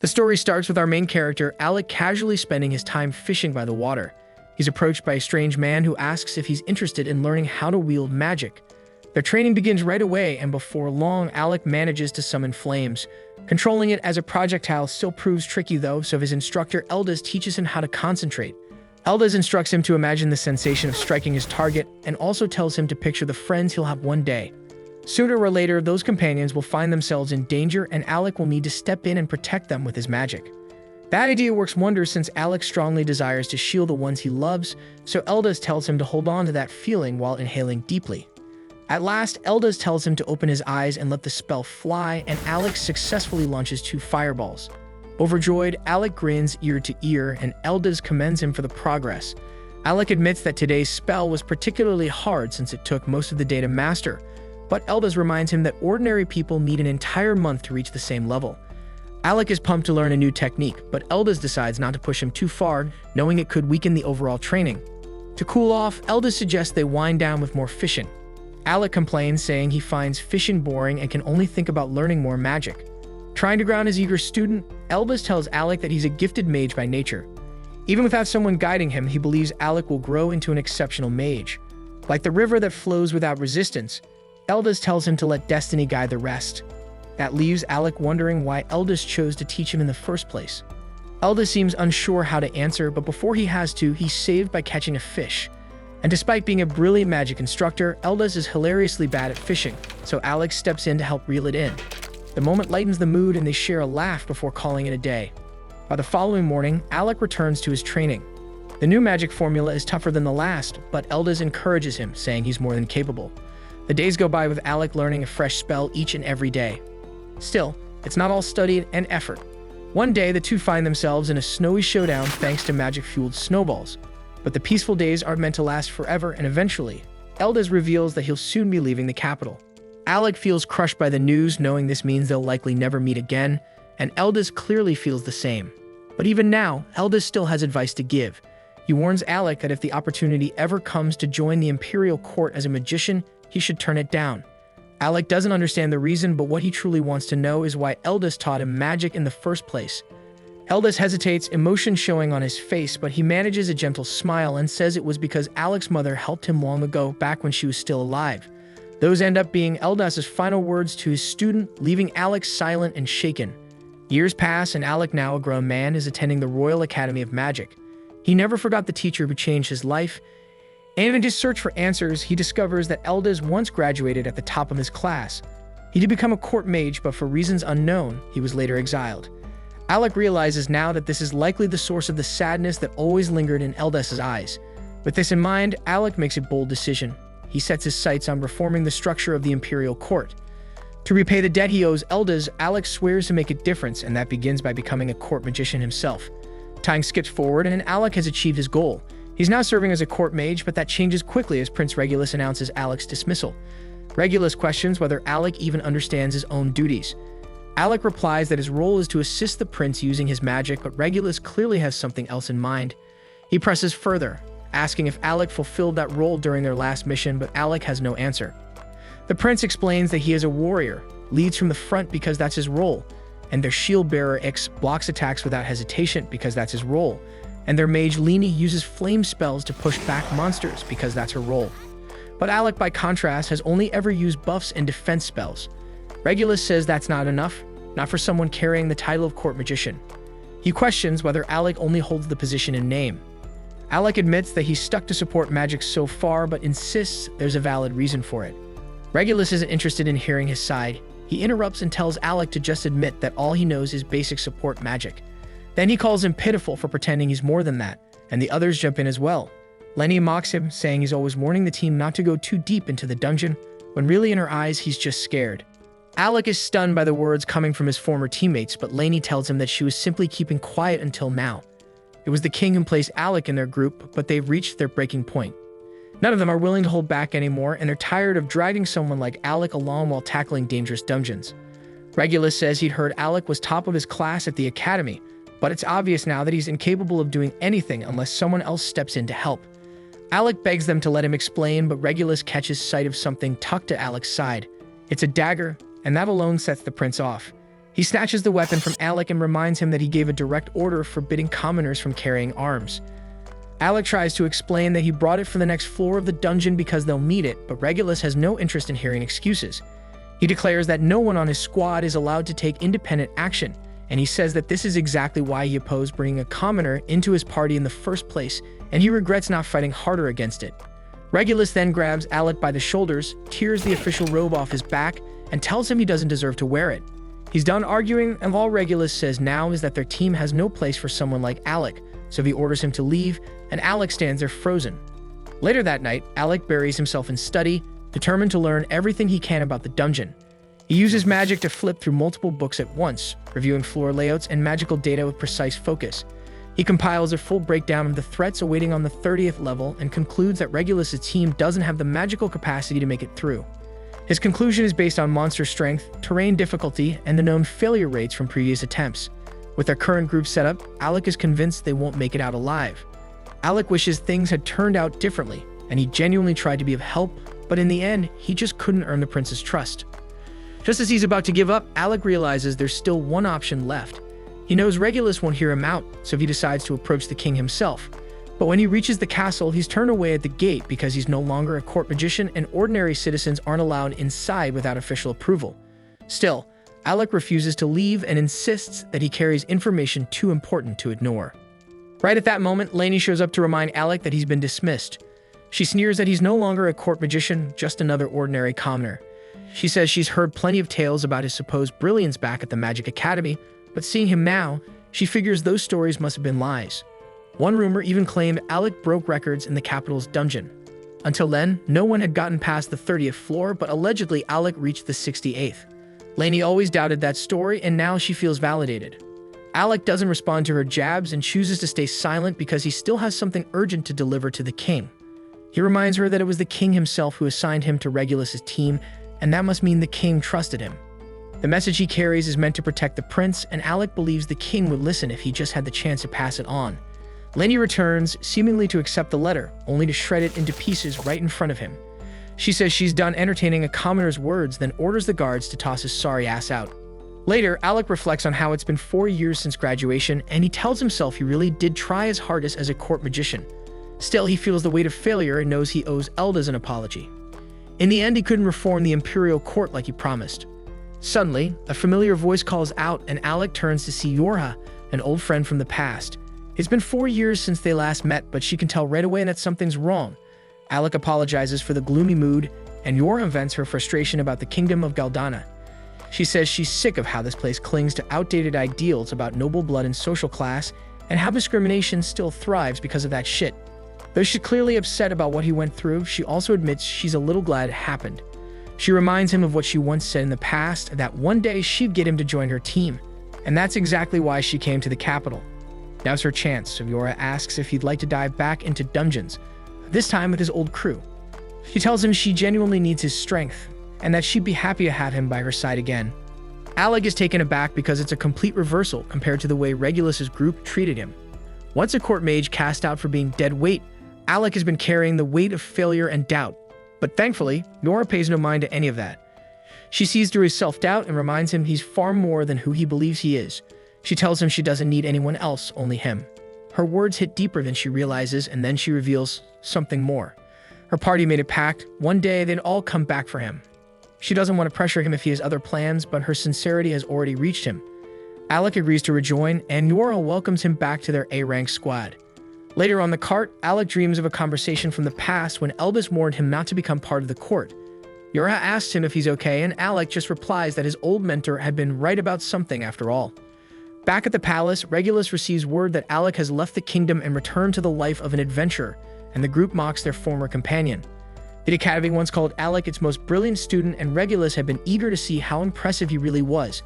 The story starts with our main character, Alec, casually spending his time fishing by the water. He's approached by a strange man who asks if he's interested in learning how to wield magic. Their training begins right away, and before long, Alec manages to summon flames. Controlling it as a projectile still proves tricky though, so his instructor Eldaz teaches him how to concentrate. Eldaz instructs him to imagine the sensation of striking his target, and also tells him to picture the friends he'll have one day. Sooner or later, those companions will find themselves in danger, and Alec will need to step in and protect them with his magic. That idea works wonders since Alec strongly desires to shield the ones he loves, so Eldaz tells him to hold on to that feeling while inhaling deeply. At last, Eldaz tells him to open his eyes and let the spell fly, and Alec successfully launches 2 fireballs. Overjoyed, Alec grins ear to ear, and Eldaz commends him for the progress. Alec admits that today's spell was particularly hard since it took most of the day to master, but Eldaz reminds him that ordinary people need an entire month to reach the same level. Alec is pumped to learn a new technique, but Eldaz decides not to push him too far, knowing it could weaken the overall training. To cool off, Eldaz suggests they wind down with more fishing. Alec complains, saying he finds fishing boring and can only think about learning more magic. Trying to ground his eager student, Eldaz tells Alec that he's a gifted mage by nature. Even without someone guiding him, he believes Alec will grow into an exceptional mage. Like the river that flows without resistance, Eldaz tells him to let destiny guide the rest. That leaves Alec wondering why Eldaz chose to teach him in the first place. Eldaz seems unsure how to answer, but before he has to, he's saved by catching a fish. And despite being a brilliant magic instructor, Eldaz is hilariously bad at fishing, so Alec steps in to help reel it in. The moment lightens the mood and they share a laugh before calling it a day. By the following morning, Alec returns to his training. The new magic formula is tougher than the last, but Eldaz encourages him, saying he's more than capable. The days go by with Alec learning a fresh spell each and every day. Still, it's not all study and effort. One day, the two find themselves in a snowy showdown thanks to magic-fueled snowballs. But the peaceful days aren't meant to last forever, and eventually, Eldaz reveals that he'll soon be leaving the capital. Alec feels crushed by the news, knowing this means they'll likely never meet again, and Eldaz clearly feels the same. But even now, Eldaz still has advice to give. He warns Alec that if the opportunity ever comes to join the imperial court as a magician, he should turn it down. Alec doesn't understand the reason, but what he truly wants to know is why Eldaz taught him magic in the first place. Eldaz hesitates, emotion showing on his face, but he manages a gentle smile and says it was because Alec's mother helped him long ago, back when she was still alive. Those end up being Eldaz's final words to his student, leaving Alec silent and shaken. Years pass, and Alec, now a grown man, is attending the Royal Academy of Magic. He never forgot the teacher who changed his life, and in his search for answers, he discovers that Eldaz once graduated at the top of his class. He did become a court mage, but for reasons unknown, he was later exiled. Alec realizes now that this is likely the source of the sadness that always lingered in Eldaz's eyes. With this in mind, Alec makes a bold decision. He sets his sights on reforming the structure of the imperial court. To repay the debt he owes Eldaz, Alec swears to make a difference, and that begins by becoming a court magician himself. Time skips forward, and Alec has achieved his goal. He's now serving as a court mage, but that changes quickly as Prince Regulus announces Alec's dismissal. Regulus questions whether Alec even understands his own duties. Alec replies that his role is to assist the prince using his magic, but Regulus clearly has something else in mind. He presses further, asking if Alec fulfilled that role during their last mission, but Alec has no answer. The prince explains that he is a warrior, leads from the front because that's his role, and their shield-bearer Ix blocks attacks without hesitation because that's his role, and their mage Leni uses flame spells to push back monsters because that's her role. But Alec, by contrast, has only ever used buffs and defense spells. Regulus says that's not enough, not for someone carrying the title of court magician. He questions whether Alec only holds the position in name. Alec admits that he's stuck to support magic so far, but insists there's a valid reason for it. Regulus isn't interested in hearing his side. He interrupts and tells Alec to just admit that all he knows is basic support magic. Then he calls him pitiful for pretending he's more than that, and the others jump in as well. Leni mocks him, saying he's always warning the team not to go too deep into the dungeon, when really in her eyes he's just scared. Alec is stunned by the words coming from his former teammates, but Leni tells him that she was simply keeping quiet until now. It was the king who placed Alec in their group, but they've reached their breaking point. None of them are willing to hold back anymore, and they're tired of dragging someone like Alec along while tackling dangerous dungeons. Regulus says he'd heard Alec was top of his class at the academy, but it's obvious now that he's incapable of doing anything unless someone else steps in to help. Alec begs them to let him explain, but Regulus catches sight of something tucked to Alec's side. It's a dagger, and that alone sets the prince off. He snatches the weapon from Alec and reminds him that he gave a direct order forbidding commoners from carrying arms. Alec tries to explain that he brought it for the next floor of the dungeon because they'll need it, but Regulus has no interest in hearing excuses. He declares that no one on his squad is allowed to take independent action, and he says that this is exactly why he opposed bringing a commoner into his party in the first place, and he regrets not fighting harder against it. Regulus then grabs Alec by the shoulders, tears the official robe off his back, and tells him he doesn't deserve to wear it. He's done arguing, and all Regulus says now is that their team has no place for someone like Alec, so he orders him to leave, and Alec stands there frozen. Later that night, Alec buries himself in study, determined to learn everything he can about the dungeon. He uses magic to flip through multiple books at once, reviewing floor layouts and magical data with precise focus. He compiles a full breakdown of the threats awaiting on the 30th level and concludes that Regulus' team doesn't have the magical capacity to make it through. His conclusion is based on monster strength, terrain difficulty, and the known failure rates from previous attempts. With their current group setup, Alec is convinced they won't make it out alive. Alec wishes things had turned out differently, and he genuinely tried to be of help, but in the end, he just couldn't earn the prince's trust. Just as he's about to give up, Alec realizes there's still one option left. He knows Regulus won't hear him out, so he decides to approach the king himself. But when he reaches the castle, he's turned away at the gate because he's no longer a court magician and ordinary citizens aren't allowed inside without official approval. Still, Alec refuses to leave and insists that he carries information too important to ignore. Right at that moment, Lainey shows up to remind Alec that he's been dismissed. She sneers that he's no longer a court magician, just another ordinary commoner. She says she's heard plenty of tales about his supposed brilliance back at the Magic Academy, but seeing him now, she figures those stories must have been lies. One rumor even claimed Alec broke records in the capital's dungeon. Until then, no one had gotten past the 30th floor, but allegedly Alec reached the 68th. Lainey always doubted that story, and now she feels validated. Alec doesn't respond to her jabs and chooses to stay silent because he still has something urgent to deliver to the king. He reminds her that it was the king himself who assigned him to Regulus' team, and that must mean the king trusted him. The message he carries is meant to protect the prince, and Alec believes the king would listen if he just had the chance to pass it on. Lainey returns, seemingly to accept the letter, only to shred it into pieces right in front of him. She says she's done entertaining a commoner's words, then orders the guards to toss his sorry ass out. Later, Alec reflects on how it's been 4 years since graduation, and he tells himself he really did try his hardest as a court magician. Still, he feels the weight of failure and knows he owes Eldas an apology. In the end, he couldn't reform the imperial court like he promised. Suddenly, a familiar voice calls out, and Alec turns to see Yorha, an old friend from the past. It's been 4 years since they last met, but she can tell right away that something's wrong. Alec apologizes for the gloomy mood, and Yorha vents her frustration about the kingdom of Galdana. She says she's sick of how this place clings to outdated ideals about noble blood and social class, and how discrimination still thrives because of that shit. Though she's clearly upset about what he went through, she also admits she's a little glad it happened. She reminds him of what she once said in the past, that one day she'd get him to join her team. And that's exactly why she came to the capital. Now's her chance, so Yorha asks if he'd like to dive back into dungeons, this time with his old crew. She tells him she genuinely needs his strength, and that she'd be happy to have him by her side again. Alec is taken aback because it's a complete reversal compared to the way Regulus' group treated him. Once a court mage cast out for being dead weight, Alec has been carrying the weight of failure and doubt. But thankfully, Yorha pays no mind to any of that. She sees through his self-doubt and reminds him he's far more than who he believes he is. She tells him she doesn't need anyone else, only him. Her words hit deeper than she realizes, and then she reveals something more. Her party made a pact. One day, they'd all come back for him. She doesn't want to pressure him if he has other plans, but her sincerity has already reached him. Alec agrees to rejoin, and Yorha welcomes him back to their A-rank squad. Later on the cart, Alec dreams of a conversation from the past when Elbis warned him not to become part of the court. Yorha asks him if he's okay, and Alec just replies that his old mentor had been right about something after all. Back at the palace, Regulus receives word that Alec has left the kingdom and returned to the life of an adventurer, and the group mocks their former companion. The academy once called Alec its most brilliant student, and Regulus had been eager to see how impressive he really was.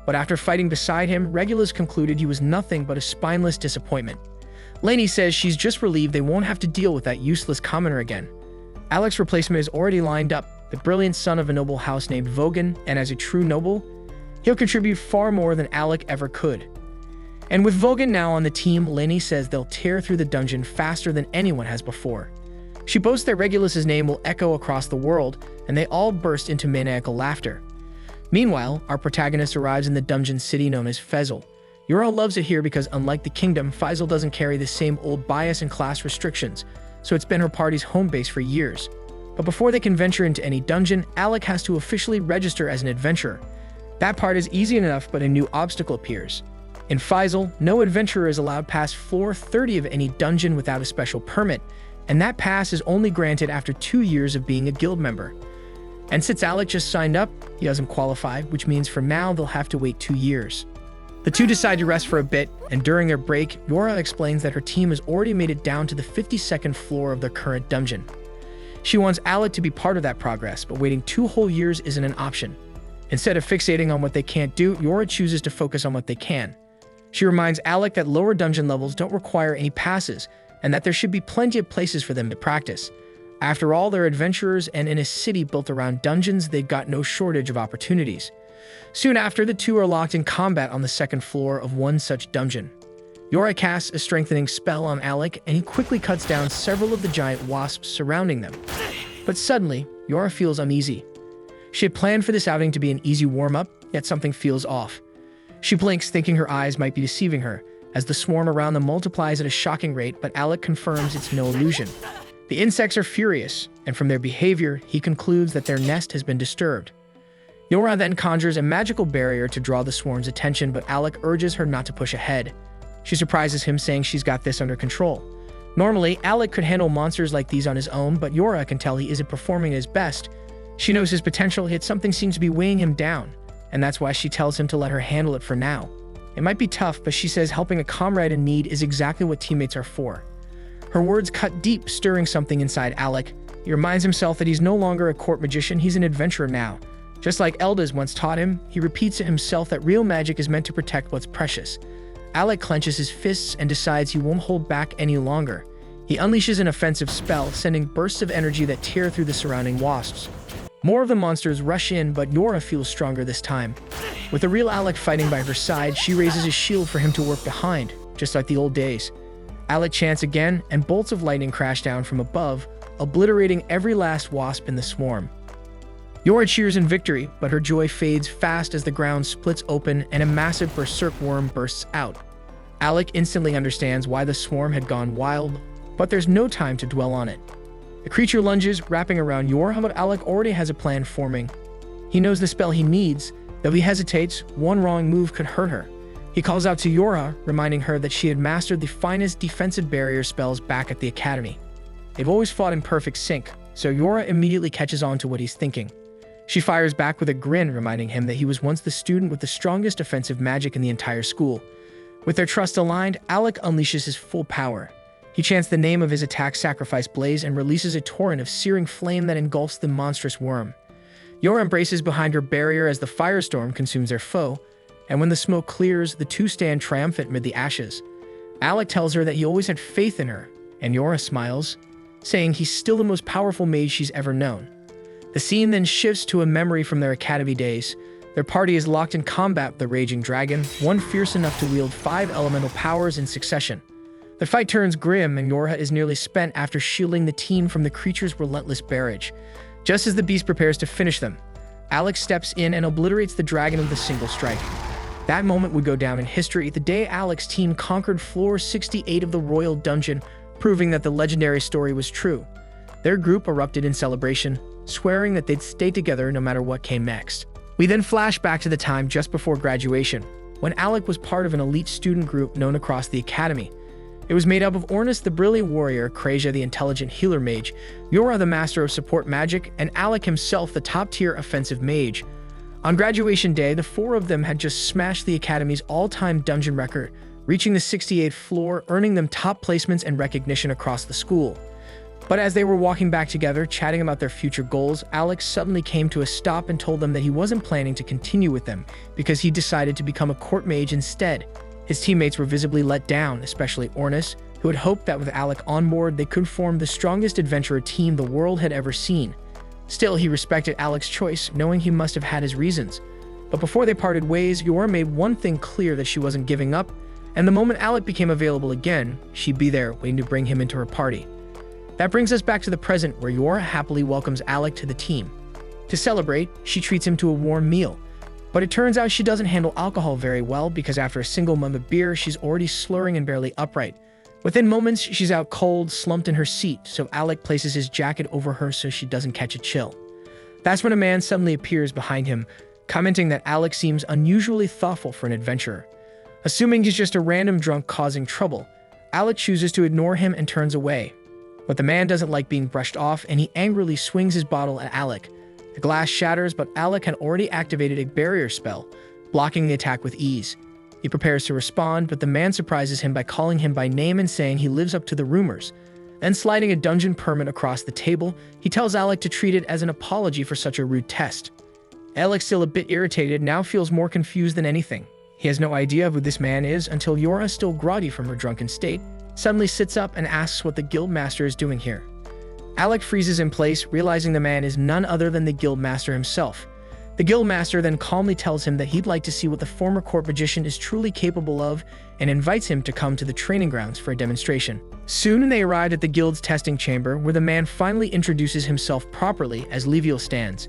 But after fighting beside him, Regulus concluded he was nothing but a spineless disappointment. Lainey says she's just relieved they won't have to deal with that useless commoner again. Alec's replacement is already lined up, the brilliant son of a noble house named Vogan, and as a true noble, he'll contribute far more than Alec ever could. And with Vogan now on the team, Lainey says they'll tear through the dungeon faster than anyone has before. She boasts that Regulus' name will echo across the world, and they all burst into maniacal laughter. Meanwhile, our protagonist arrives in the dungeon city known as Faisal. Yura loves it here because unlike the kingdom, Faisal doesn't carry the same old bias and class restrictions, so it's been her party's home base for years. But before they can venture into any dungeon, Alec has to officially register as an adventurer. That part is easy enough, but a new obstacle appears. In Faisal, no adventurer is allowed past floor 30 of any dungeon without a special permit, and that pass is only granted after 2 years of being a guild member. And since Alec just signed up, he doesn't qualify, which means for now they'll have to wait 2 years. The two decide to rest for a bit, and during their break, Yura explains that her team has already made it down to the 52nd floor of their current dungeon. She wants Alec to be part of that progress, but waiting 2 whole years isn't an option. Instead of fixating on what they can't do, Yura chooses to focus on what they can. She reminds Alec that lower dungeon levels don't require any passes, and that there should be plenty of places for them to practice. After all, they're adventurers, and in a city built around dungeons, they've got no shortage of opportunities. Soon after, the two are locked in combat on the 2nd floor of one such dungeon. Yura casts a strengthening spell on Alec, and he quickly cuts down several of the giant wasps surrounding them. But suddenly, Yura feels uneasy. She had planned for this outing to be an easy warm-up, yet something feels off. She blinks, thinking her eyes might be deceiving her, as the swarm around them multiplies at a shocking rate, but Alec confirms it's no illusion. The insects are furious, and from their behavior, he concludes that their nest has been disturbed. Yura then conjures a magical barrier to draw the swarm's attention, but Alec urges her not to push ahead. She surprises him, saying she's got this under control. Normally, Alec could handle monsters like these on his own, but Yura can tell he isn't performing his best. She knows his potential, yet something seems to be weighing him down, and that's why she tells him to let her handle it for now. It might be tough, but she says helping a comrade in need is exactly what teammates are for. Her words cut deep, stirring something inside Alec. He reminds himself that he's no longer a court magician, he's an adventurer now. Just like Elda's once taught him, he repeats to himself that real magic is meant to protect what's precious. Alec clenches his fists and decides he won't hold back any longer. He unleashes an offensive spell, sending bursts of energy that tear through the surrounding wasps. More of the monsters rush in, but Yura feels stronger this time. With the real Alec fighting by her side, she raises a shield for him to work behind, just like the old days. Alec chants again, and bolts of lightning crash down from above, obliterating every last wasp in the swarm. Yura cheers in victory, but her joy fades fast as the ground splits open and a massive berserk worm bursts out. Alec instantly understands why the swarm had gone wild, but there's no time to dwell on it. The creature lunges, wrapping around Yura, but Alec already has a plan forming. He knows the spell he needs, though he hesitates. One wrong move could hurt her. He calls out to Yura, reminding her that she had mastered the finest defensive barrier spells back at the academy. They've always fought in perfect sync, so Yura immediately catches on to what he's thinking. She fires back with a grin, reminding him that he was once the student with the strongest offensive magic in the entire school. With their trust aligned, Alec unleashes his full power. He chants the name of his attack, Sacrifice Blaze, and releases a torrent of searing flame that engulfs the monstrous worm. Yura embraces behind her barrier as the firestorm consumes their foe, and when the smoke clears, the two stand triumphant amid the ashes. Alec tells her that he always had faith in her, and Yura smiles, saying he's still the most powerful mage she's ever known. The scene then shifts to a memory from their academy days. Their party is locked in combat with the raging dragon, one fierce enough to wield 5 elemental powers in succession. The fight turns grim, and Yura is nearly spent after shielding the team from the creature's relentless barrage. Just as the beast prepares to finish them, Alec steps in and obliterates the dragon with a single strike. That moment would go down in history, the day Alec's team conquered floor 68 of the royal dungeon, proving that the legendary story was true. Their group erupted in celebration, swearing that they'd stay together no matter what came next. We then flash back to the time just before graduation, when Alec was part of an elite student group known across the academy. It was made up of Ornis the brilliant warrior, Krasia the intelligent healer mage, Yura the master of support magic, and Alec himself the top-tier offensive mage. On graduation day, the 4 of them had just smashed the academy's all-time dungeon record, reaching the 68th floor, earning them top placements and recognition across the school. But as they were walking back together, chatting about their future goals, Alec suddenly came to a stop and told them that he wasn't planning to continue with them because he decided to become a court mage instead. His teammates were visibly let down, especially Ornis, who had hoped that with Alec on board, they could form the strongest adventurer team the world had ever seen. Still, he respected Alec's choice, knowing he must have had his reasons. But before they parted ways, Yura made one thing clear, that she wasn't giving up, and the moment Alec became available again, she'd be there, waiting to bring him into her party. That brings us back to the present, where Yura happily welcomes Alec to the team. To celebrate, she treats him to a warm meal, But it turns out she doesn't handle alcohol very well because after a single mug of beer, she's already slurring and barely upright. Within moments, she's out cold, slumped in her seat, so Alec places his jacket over her so she doesn't catch a chill. That's when a man suddenly appears behind him, commenting that Alec seems unusually thoughtful for an adventurer. Assuming he's just a random drunk causing trouble, Alec chooses to ignore him and turns away. But the man doesn't like being brushed off, and he angrily swings his bottle at Alec. The glass shatters, but Alec had already activated a barrier spell, blocking the attack with ease. He prepares to respond, but the man surprises him by calling him by name and saying he lives up to the rumors. Then sliding a dungeon permit across the table, he tells Alec to treat it as an apology for such a rude test. Alec, still a bit irritated, now feels more confused than anything. He has no idea who this man is until Yora, still groggy from her drunken state, suddenly sits up and asks what the guildmaster is doing here. Alec freezes in place, realizing the man is none other than the guildmaster himself. The guildmaster then calmly tells him that he'd like to see what the former court magician is truly capable of and invites him to come to the training grounds for a demonstration. Soon they arrive at the guild's testing chamber, where the man finally introduces himself properly as Leviel stands.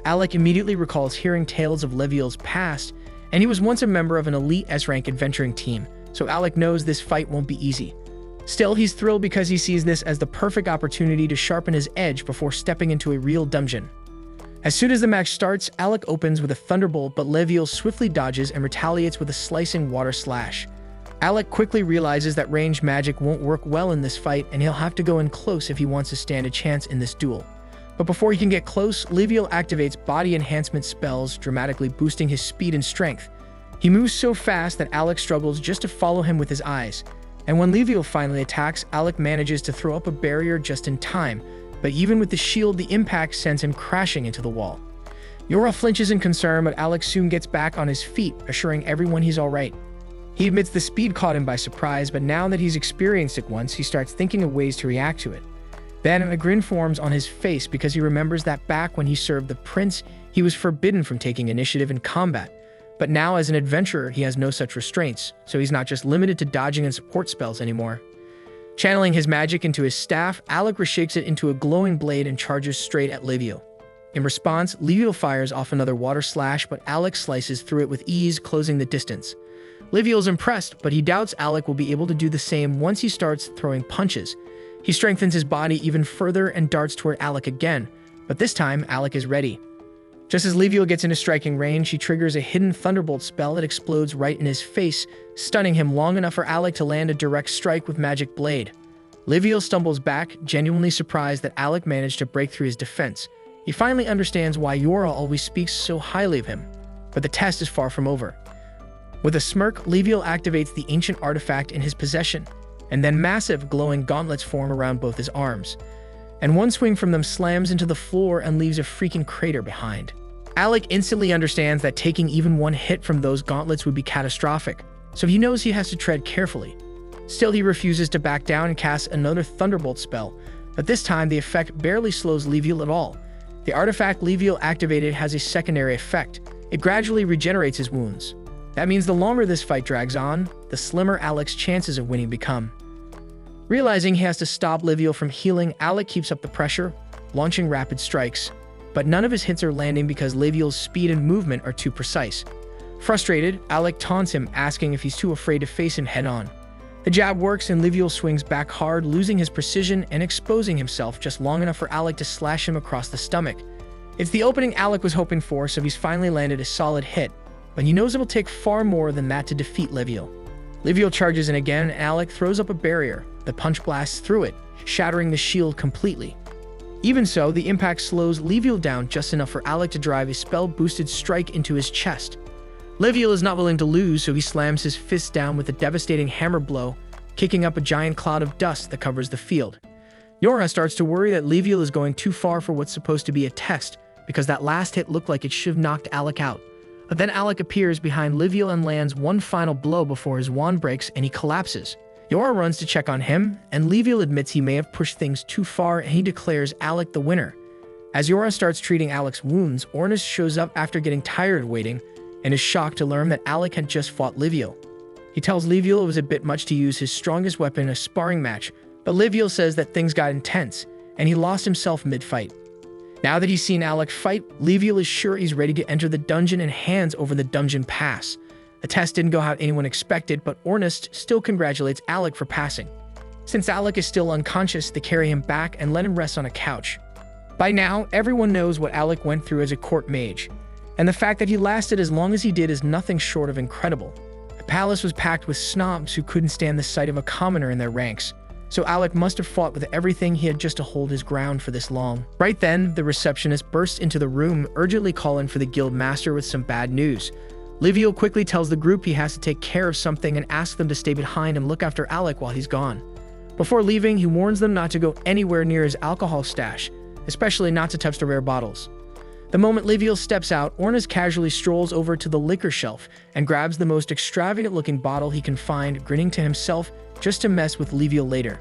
Alec immediately recalls hearing tales of Leviel's past, and he was once a member of an elite S-rank adventuring team, so Alec knows this fight won't be easy. Still, he's thrilled because he sees this as the perfect opportunity to sharpen his edge before stepping into a real dungeon. As soon as the match starts, Alec opens with a thunderbolt, but Leviel swiftly dodges and retaliates with a slicing water slash. Alec quickly realizes that ranged magic won't work well in this fight, and he'll have to go in close if he wants to stand a chance in this duel. But before he can get close, Leviel activates body enhancement spells, dramatically boosting his speed and strength. He moves so fast that Alec struggles just to follow him with his eyes. And when Leviel finally attacks, Alec manages to throw up a barrier just in time, but even with the shield, the impact sends him crashing into the wall. Yora flinches in concern, but Alec soon gets back on his feet, assuring everyone he's alright. He admits the speed caught him by surprise, but now that he's experienced it once, he starts thinking of ways to react to it. Then a grin forms on his face because he remembers that back when he served the prince, he was forbidden from taking initiative in combat. But now as an adventurer, he has no such restraints, so he's not just limited to dodging and support spells anymore. Channeling his magic into his staff, Alec reshapes it into a glowing blade and charges straight at Leviel. In response, Leviel fires off another water slash, but Alec slices through it with ease, closing the distance. Leviel's impressed, but he doubts Alec will be able to do the same once he starts throwing punches. He strengthens his body even further and darts toward Alec again, but this time Alec is ready. Just as Leviel gets into striking range, he triggers a hidden thunderbolt spell that explodes right in his face, stunning him long enough for Alec to land a direct strike with magic blade. Leviel stumbles back, genuinely surprised that Alec managed to break through his defense. He finally understands why Yora always speaks so highly of him, but the test is far from over. With a smirk, Leviel activates the ancient artifact in his possession, and then massive glowing gauntlets form around both his arms. And one swing from them slams into the floor and leaves a freaking crater behind. Alec instantly understands that taking even one hit from those gauntlets would be catastrophic, so he knows he has to tread carefully. Still, he refuses to back down and casts another thunderbolt spell, but this time the effect barely slows Leviel at all. The artifact Leviel activated has a secondary effect. It gradually regenerates his wounds. That means the longer this fight drags on, the slimmer Alec's chances of winning become. Realizing he has to stop Leviel from healing, Alec keeps up the pressure, launching rapid strikes. But none of his hits are landing because Leviel's speed and movement are too precise. Frustrated, Alec taunts him, asking if he's too afraid to face him head-on. The jab works and Leviel swings back hard, losing his precision and exposing himself just long enough for Alec to slash him across the stomach. It's the opening Alec was hoping for, so he's finally landed a solid hit, but he knows it will take far more than that to defeat Leviel. Leviel charges in again, and Alec throws up a barrier. The punch blasts through it, shattering the shield completely. Even so, the impact slows Leviel down just enough for Alec to drive a spell-boosted strike into his chest. Leviel is not willing to lose, so he slams his fist down with a devastating hammer blow, kicking up a giant cloud of dust that covers the field. Yora starts to worry that Leviel is going too far for what's supposed to be a test, because that last hit looked like it should have knocked Alec out. But then Alec appears behind Leviel and lands one final blow before his wand breaks and he collapses. Yora runs to check on him, and Leviel admits he may have pushed things too far, and he declares Alec the winner. As Yora starts treating Alec's wounds, Ornis shows up after getting tired of waiting, and is shocked to learn that Alec had just fought Leviel. He tells Leviel it was a bit much to use his strongest weapon in a sparring match, but Leviel says that things got intense, and he lost himself mid-fight. Now that he's seen Alec fight, Leviel is sure he's ready to enter the dungeon and hands over the dungeon pass. The test didn't go how anyone expected, but Ornest still congratulates Alec for passing. Since Alec is still unconscious, they carry him back and let him rest on a couch. By now, everyone knows what Alec went through as a court mage, and the fact that he lasted as long as he did is nothing short of incredible. The palace was packed with snobs who couldn't stand the sight of a commoner in their ranks, so Alec must have fought with everything he had just to hold his ground for this long. Right then, the receptionist bursts into the room, urgently calling for the guild master with some bad news. Leviel quickly tells the group he has to take care of something and asks them to stay behind and look after Alec while he's gone. Before leaving, he warns them not to go anywhere near his alcohol stash, especially not to touch the rare bottles. The moment Leviel steps out, Ornest casually strolls over to the liquor shelf and grabs the most extravagant-looking bottle he can find, grinning to himself just to mess with Leviel later.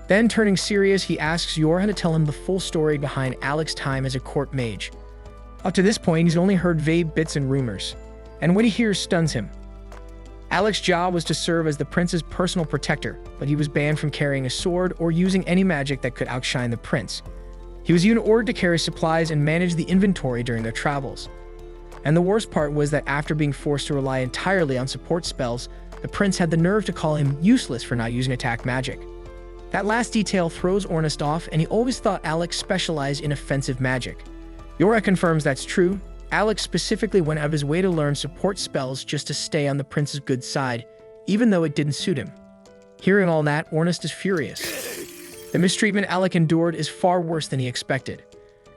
Then, turning serious, he asks Yorha to tell him the full story behind Alec's time as a court mage. Up to this point, he's only heard vague bits and rumors, and what he hears stuns him. Alec's job was to serve as the prince's personal protector, but he was banned from carrying a sword or using any magic that could outshine the prince. He was even ordered to carry supplies and manage the inventory during their travels. And the worst part was that after being forced to rely entirely on support spells, the prince had the nerve to call him useless for not using attack magic. That last detail throws Ornest off, and he always thought Alec specialized in offensive magic. Yorha confirms that's true. Alec specifically went out of his way to learn support spells just to stay on the prince's good side, even though it didn't suit him. Hearing all that, Ornest is furious. The mistreatment Alec endured is far worse than he expected.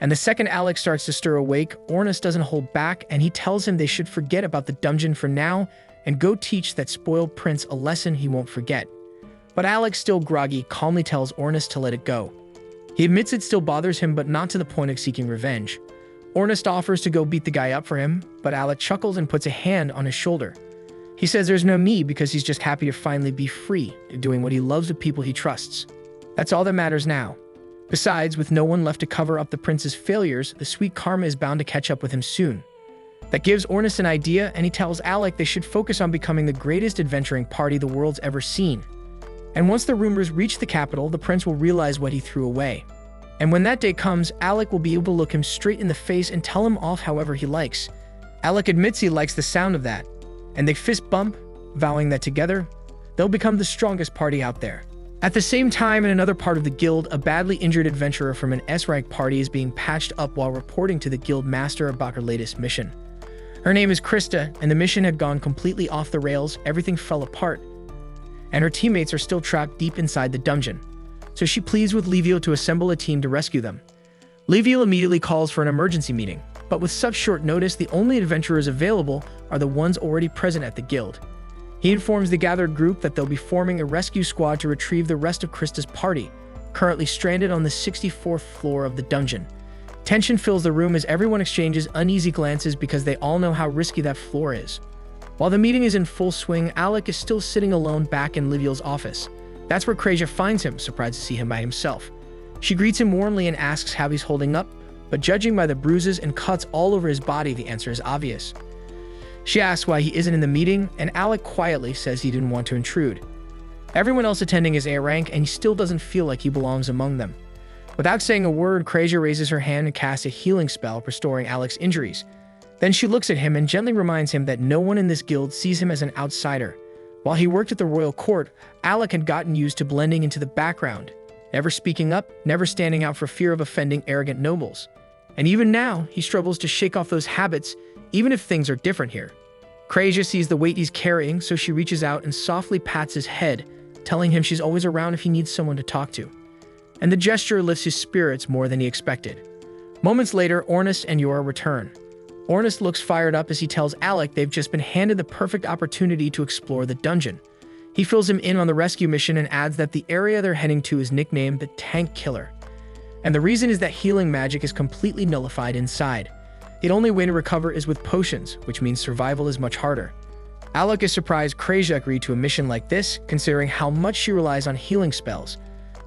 And the second Alec starts to stir awake, Ornest doesn't hold back, and he tells him they should forget about the dungeon for now and go teach that spoiled prince a lesson he won't forget. But Alec, still groggy, calmly tells Ornest to let it go. He admits it still bothers him, but not to the point of seeking revenge. Ornest offers to go beat the guy up for him, but Alec chuckles and puts a hand on his shoulder. He says there's no me because he's just happy to finally be free, doing what he loves with people he trusts. That's all that matters now. Besides, with no one left to cover up the prince's failures, the sweet karma is bound to catch up with him soon. That gives Ornest an idea, and he tells Alec they should focus on becoming the greatest adventuring party the world's ever seen. And once the rumors reach the capital, the prince will realize what he threw away. And when that day comes, Alec will be able to look him straight in the face and tell him off however he likes. Alec admits he likes the sound of that, and they fist bump, vowing that together, they'll become the strongest party out there. At the same time, in another part of the guild, a badly injured adventurer from an S-rank party is being patched up while reporting to the guild master about her latest mission. Her name is Krista, and the mission had gone completely off the rails, everything fell apart, and her teammates are still trapped deep inside the dungeon. So she pleads with Leviel to assemble a team to rescue them. Leviel immediately calls for an emergency meeting, but with such short notice, the only adventurers available are the ones already present at the guild. He informs the gathered group that they'll be forming a rescue squad to retrieve the rest of Krista's party, currently stranded on the 64th floor of the dungeon. Tension fills the room as everyone exchanges uneasy glances because they all know how risky that floor is. While the meeting is in full swing, Alec is still sitting alone back in Liviel's office. That's where Krasia finds him, surprised to see him by himself. She greets him warmly and asks how he's holding up, but judging by the bruises and cuts all over his body, the answer is obvious. She asks why he isn't in the meeting, and Alec quietly says he didn't want to intrude. Everyone else attending is A rank, and he still doesn't feel like he belongs among them. Without saying a word, Krasia raises her hand and casts a healing spell, restoring Alec's injuries. Then she looks at him and gently reminds him that no one in this guild sees him as an outsider. While he worked at the royal court, Alec had gotten used to blending into the background, never speaking up, never standing out for fear of offending arrogant nobles. And even now, he struggles to shake off those habits, even if things are different here. Krasia sees the weight he's carrying, so she reaches out and softly pats his head, telling him she's always around if he needs someone to talk to. And the gesture lifts his spirits more than he expected. Moments later, Ornest and Yorha return. Ornest looks fired up as he tells Alec they've just been handed the perfect opportunity to explore the dungeon. He fills him in on the rescue mission and adds that the area they're heading to is nicknamed the Tank Killer. And the reason is that healing magic is completely nullified inside. The only way to recover is with potions, which means survival is much harder. Alec is surprised Krasia agreed to a mission like this, considering how much she relies on healing spells.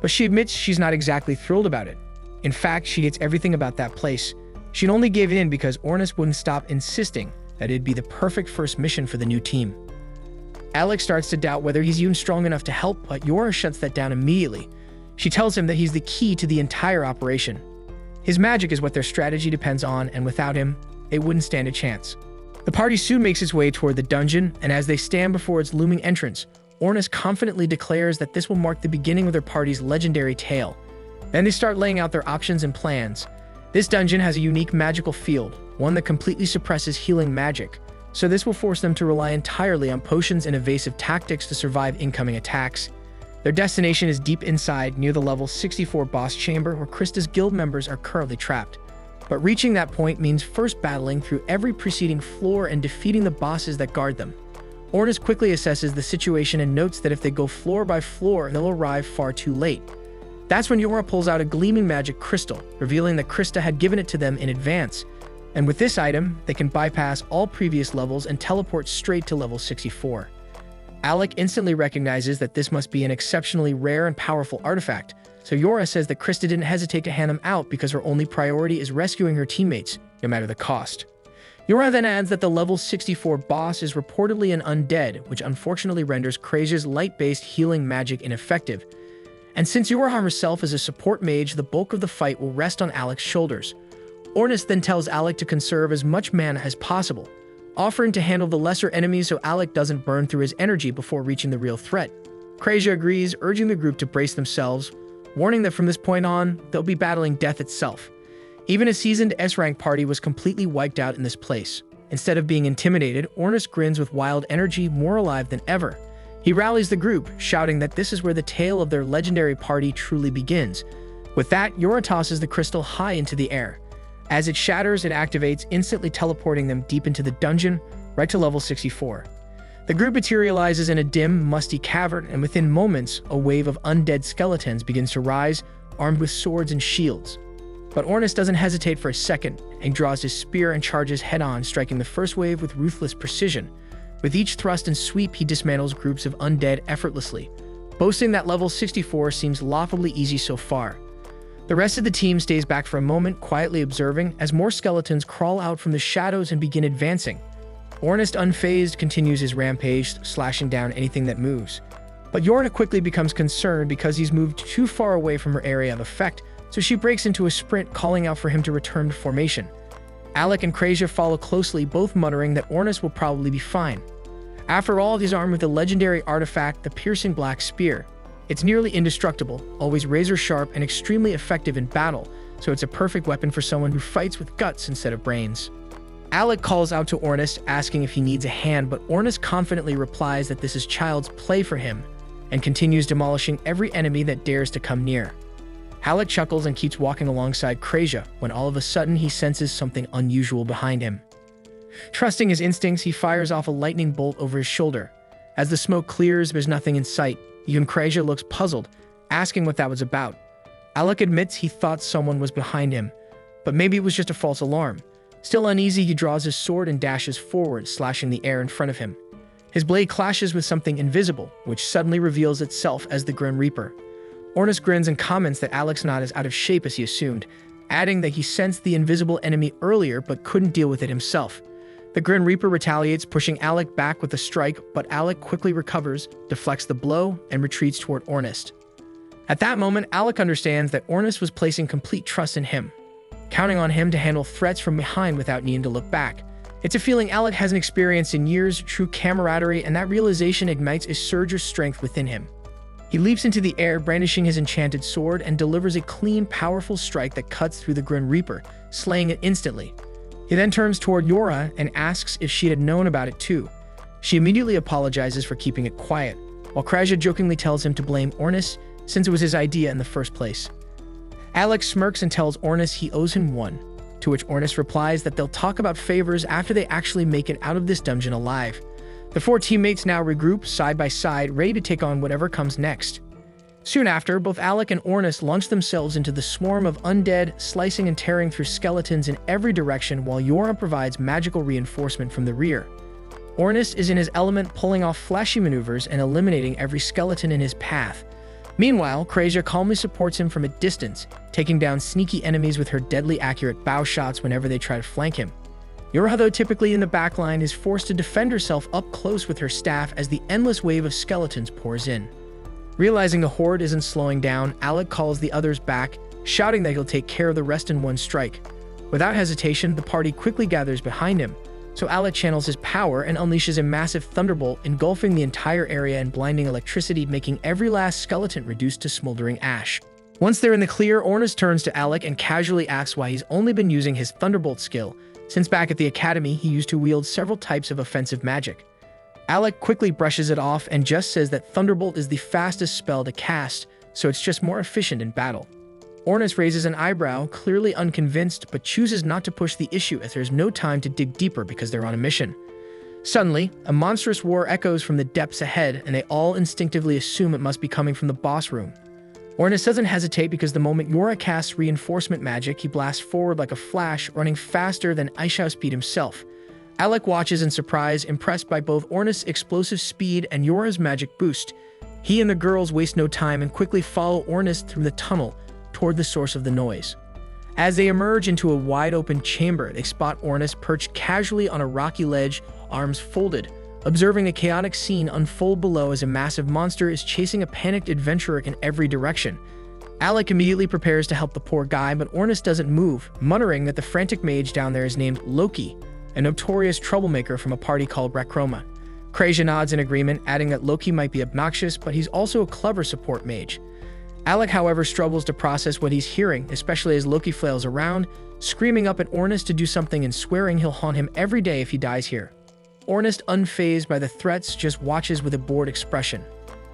But she admits she's not exactly thrilled about it. In fact, she hates everything about that place. She'd only give in because Ornest wouldn't stop insisting that it'd be the perfect first mission for the new team. Alec starts to doubt whether he's even strong enough to help, but Yorha shuts that down immediately. She tells him that he's the key to the entire operation. His magic is what their strategy depends on, and without him, they wouldn't stand a chance. The party soon makes its way toward the dungeon, and as they stand before its looming entrance, Ornis confidently declares that this will mark the beginning of their party's legendary tale. Then they start laying out their options and plans. This dungeon has a unique magical field, one that completely suppresses healing magic, so this will force them to rely entirely on potions and evasive tactics to survive incoming attacks. Their destination is deep inside, near the level 64 boss chamber where Krista's guild members are currently trapped. But reaching that point means first battling through every preceding floor and defeating the bosses that guard them. Ornis quickly assesses the situation and notes that if they go floor by floor, they'll arrive far too late. That's when Yora pulls out a gleaming magic crystal, revealing that Krista had given it to them in advance. And with this item, they can bypass all previous levels and teleport straight to level 64. Alec instantly recognizes that this must be an exceptionally rare and powerful artifact, so Yora says that Krista didn't hesitate to hand them out because her only priority is rescuing her teammates, no matter the cost. Yora then adds that the level 64 boss is reportedly an undead, which unfortunately renders Krazia's light-based healing magic ineffective. And since Yora herself is a support mage, the bulk of the fight will rest on Alec's shoulders. Ornis then tells Alec to conserve as much mana as possible, offering to handle the lesser enemies so Alec doesn't burn through his energy before reaching the real threat. Krazia agrees, urging the group to brace themselves, warning that from this point on, they'll be battling death itself. Even a seasoned S-rank party was completely wiped out in this place. Instead of being intimidated, Ornis grins with wild energy, more alive than ever. He rallies the group, shouting that this is where the tale of their legendary party truly begins. With that, Yora tosses the crystal high into the air. As it shatters, it activates, instantly teleporting them deep into the dungeon, right to level 64. The group materializes in a dim, musty cavern, and within moments, a wave of undead skeletons begins to rise, armed with swords and shields. But Ornis doesn't hesitate for a second, and draws his spear and charges head-on, striking the first wave with ruthless precision. With each thrust and sweep, he dismantles groups of undead effortlessly, boasting that level 64 seems laughably easy so far. The rest of the team stays back for a moment, quietly observing as more skeletons crawl out from the shadows and begin advancing. Ornis, unfazed, continues his rampage, slashing down anything that moves. But Yorna quickly becomes concerned because he's moved too far away from her area of effect, so she breaks into a sprint, calling out for him to return to formation. Alec and Krazia follow closely, both muttering that Ornis will probably be fine. After all, he's armed with the legendary artifact, the piercing black spear. It's nearly indestructible, always razor-sharp and extremely effective in battle, so it's a perfect weapon for someone who fights with guts instead of brains. Alec calls out to Ornis, asking if he needs a hand, but Ornis confidently replies that this is child's play for him, and continues demolishing every enemy that dares to come near. Alec chuckles and keeps walking alongside Krazia, when all of a sudden he senses something unusual behind him. Trusting his instincts, he fires off a lightning bolt over his shoulder. As the smoke clears, there's nothing in sight. Even Krazia looks puzzled, asking what that was about. Alec admits he thought someone was behind him, but maybe it was just a false alarm. Still uneasy, he draws his sword and dashes forward, slashing the air in front of him. His blade clashes with something invisible, which suddenly reveals itself as the Grim Reaper. Ornis grins and comments that Alec's not as out of shape as he assumed, adding that he sensed the invisible enemy earlier but couldn't deal with it himself. The Grim Reaper retaliates, pushing Alec back with a strike, but Alec quickly recovers, deflects the blow, and retreats toward Ornis. At that moment, Alec understands that Ornis was placing complete trust in him, counting on him to handle threats from behind without needing to look back. It's a feeling Alec hasn't experienced in years, true camaraderie, and that realization ignites a surge of strength within him. He leaps into the air, brandishing his enchanted sword, and delivers a clean, powerful strike that cuts through the Grim Reaper, slaying it instantly. He then turns toward Yora and asks if she had known about it too. She immediately apologizes for keeping it quiet, while Krazia jokingly tells him to blame Ornis since it was his idea in the first place. Alec smirks and tells Ornis he owes him one, to which Ornis replies that they'll talk about favors after they actually make it out of this dungeon alive. The four teammates now regroup side by side, ready to take on whatever comes next. Soon after, both Alec and Ornis launch themselves into the swarm of undead, slicing and tearing through skeletons in every direction while Yora provides magical reinforcement from the rear. Ornis is in his element, pulling off flashy maneuvers and eliminating every skeleton in his path. Meanwhile, Krazia calmly supports him from a distance, taking down sneaky enemies with her deadly accurate bow shots whenever they try to flank him. Yora, though typically in the backline, is forced to defend herself up close with her staff as the endless wave of skeletons pours in. Realizing the horde isn't slowing down, Alec calls the others back, shouting that he'll take care of the rest in one strike. Without hesitation, the party quickly gathers behind him, so Alec channels his power and unleashes a massive thunderbolt, engulfing the entire area in blinding electricity, making every last skeleton reduced to smoldering ash. Once they're in the clear, Ornis turns to Alec and casually asks why he's only been using his thunderbolt skill, since back at the academy he used to wield several types of offensive magic. Alec quickly brushes it off and just says that thunderbolt is the fastest spell to cast, so it's just more efficient in battle. Ornis raises an eyebrow, clearly unconvinced, but chooses not to push the issue as there's no time to dig deeper because they're on a mission. Suddenly, a monstrous roar echoes from the depths ahead, and they all instinctively assume it must be coming from the boss room. Ornis doesn't hesitate because the moment Yora casts reinforcement magic, he blasts forward like a flash, running faster than Aishao Speed himself. Alec watches in surprise, impressed by both Ornis' explosive speed and Yora's magic boost. He and the girls waste no time and quickly follow Ornis through the tunnel toward the source of the noise. As they emerge into a wide-open chamber, they spot Ornis perched casually on a rocky ledge, arms folded, observing a chaotic scene unfold below as a massive monster is chasing a panicked adventurer in every direction. Alec immediately prepares to help the poor guy, but Ornis doesn't move, muttering that the frantic mage down there is named Loki, a notorious troublemaker from a party called Racroma. Kreja nods in agreement, adding that Loki might be obnoxious, but he's also a clever support mage. Alec, however, struggles to process what he's hearing, especially as Loki flails around, screaming up at Ornis to do something and swearing he'll haunt him every day if he dies here. Ornis, unfazed by the threats, just watches with a bored expression.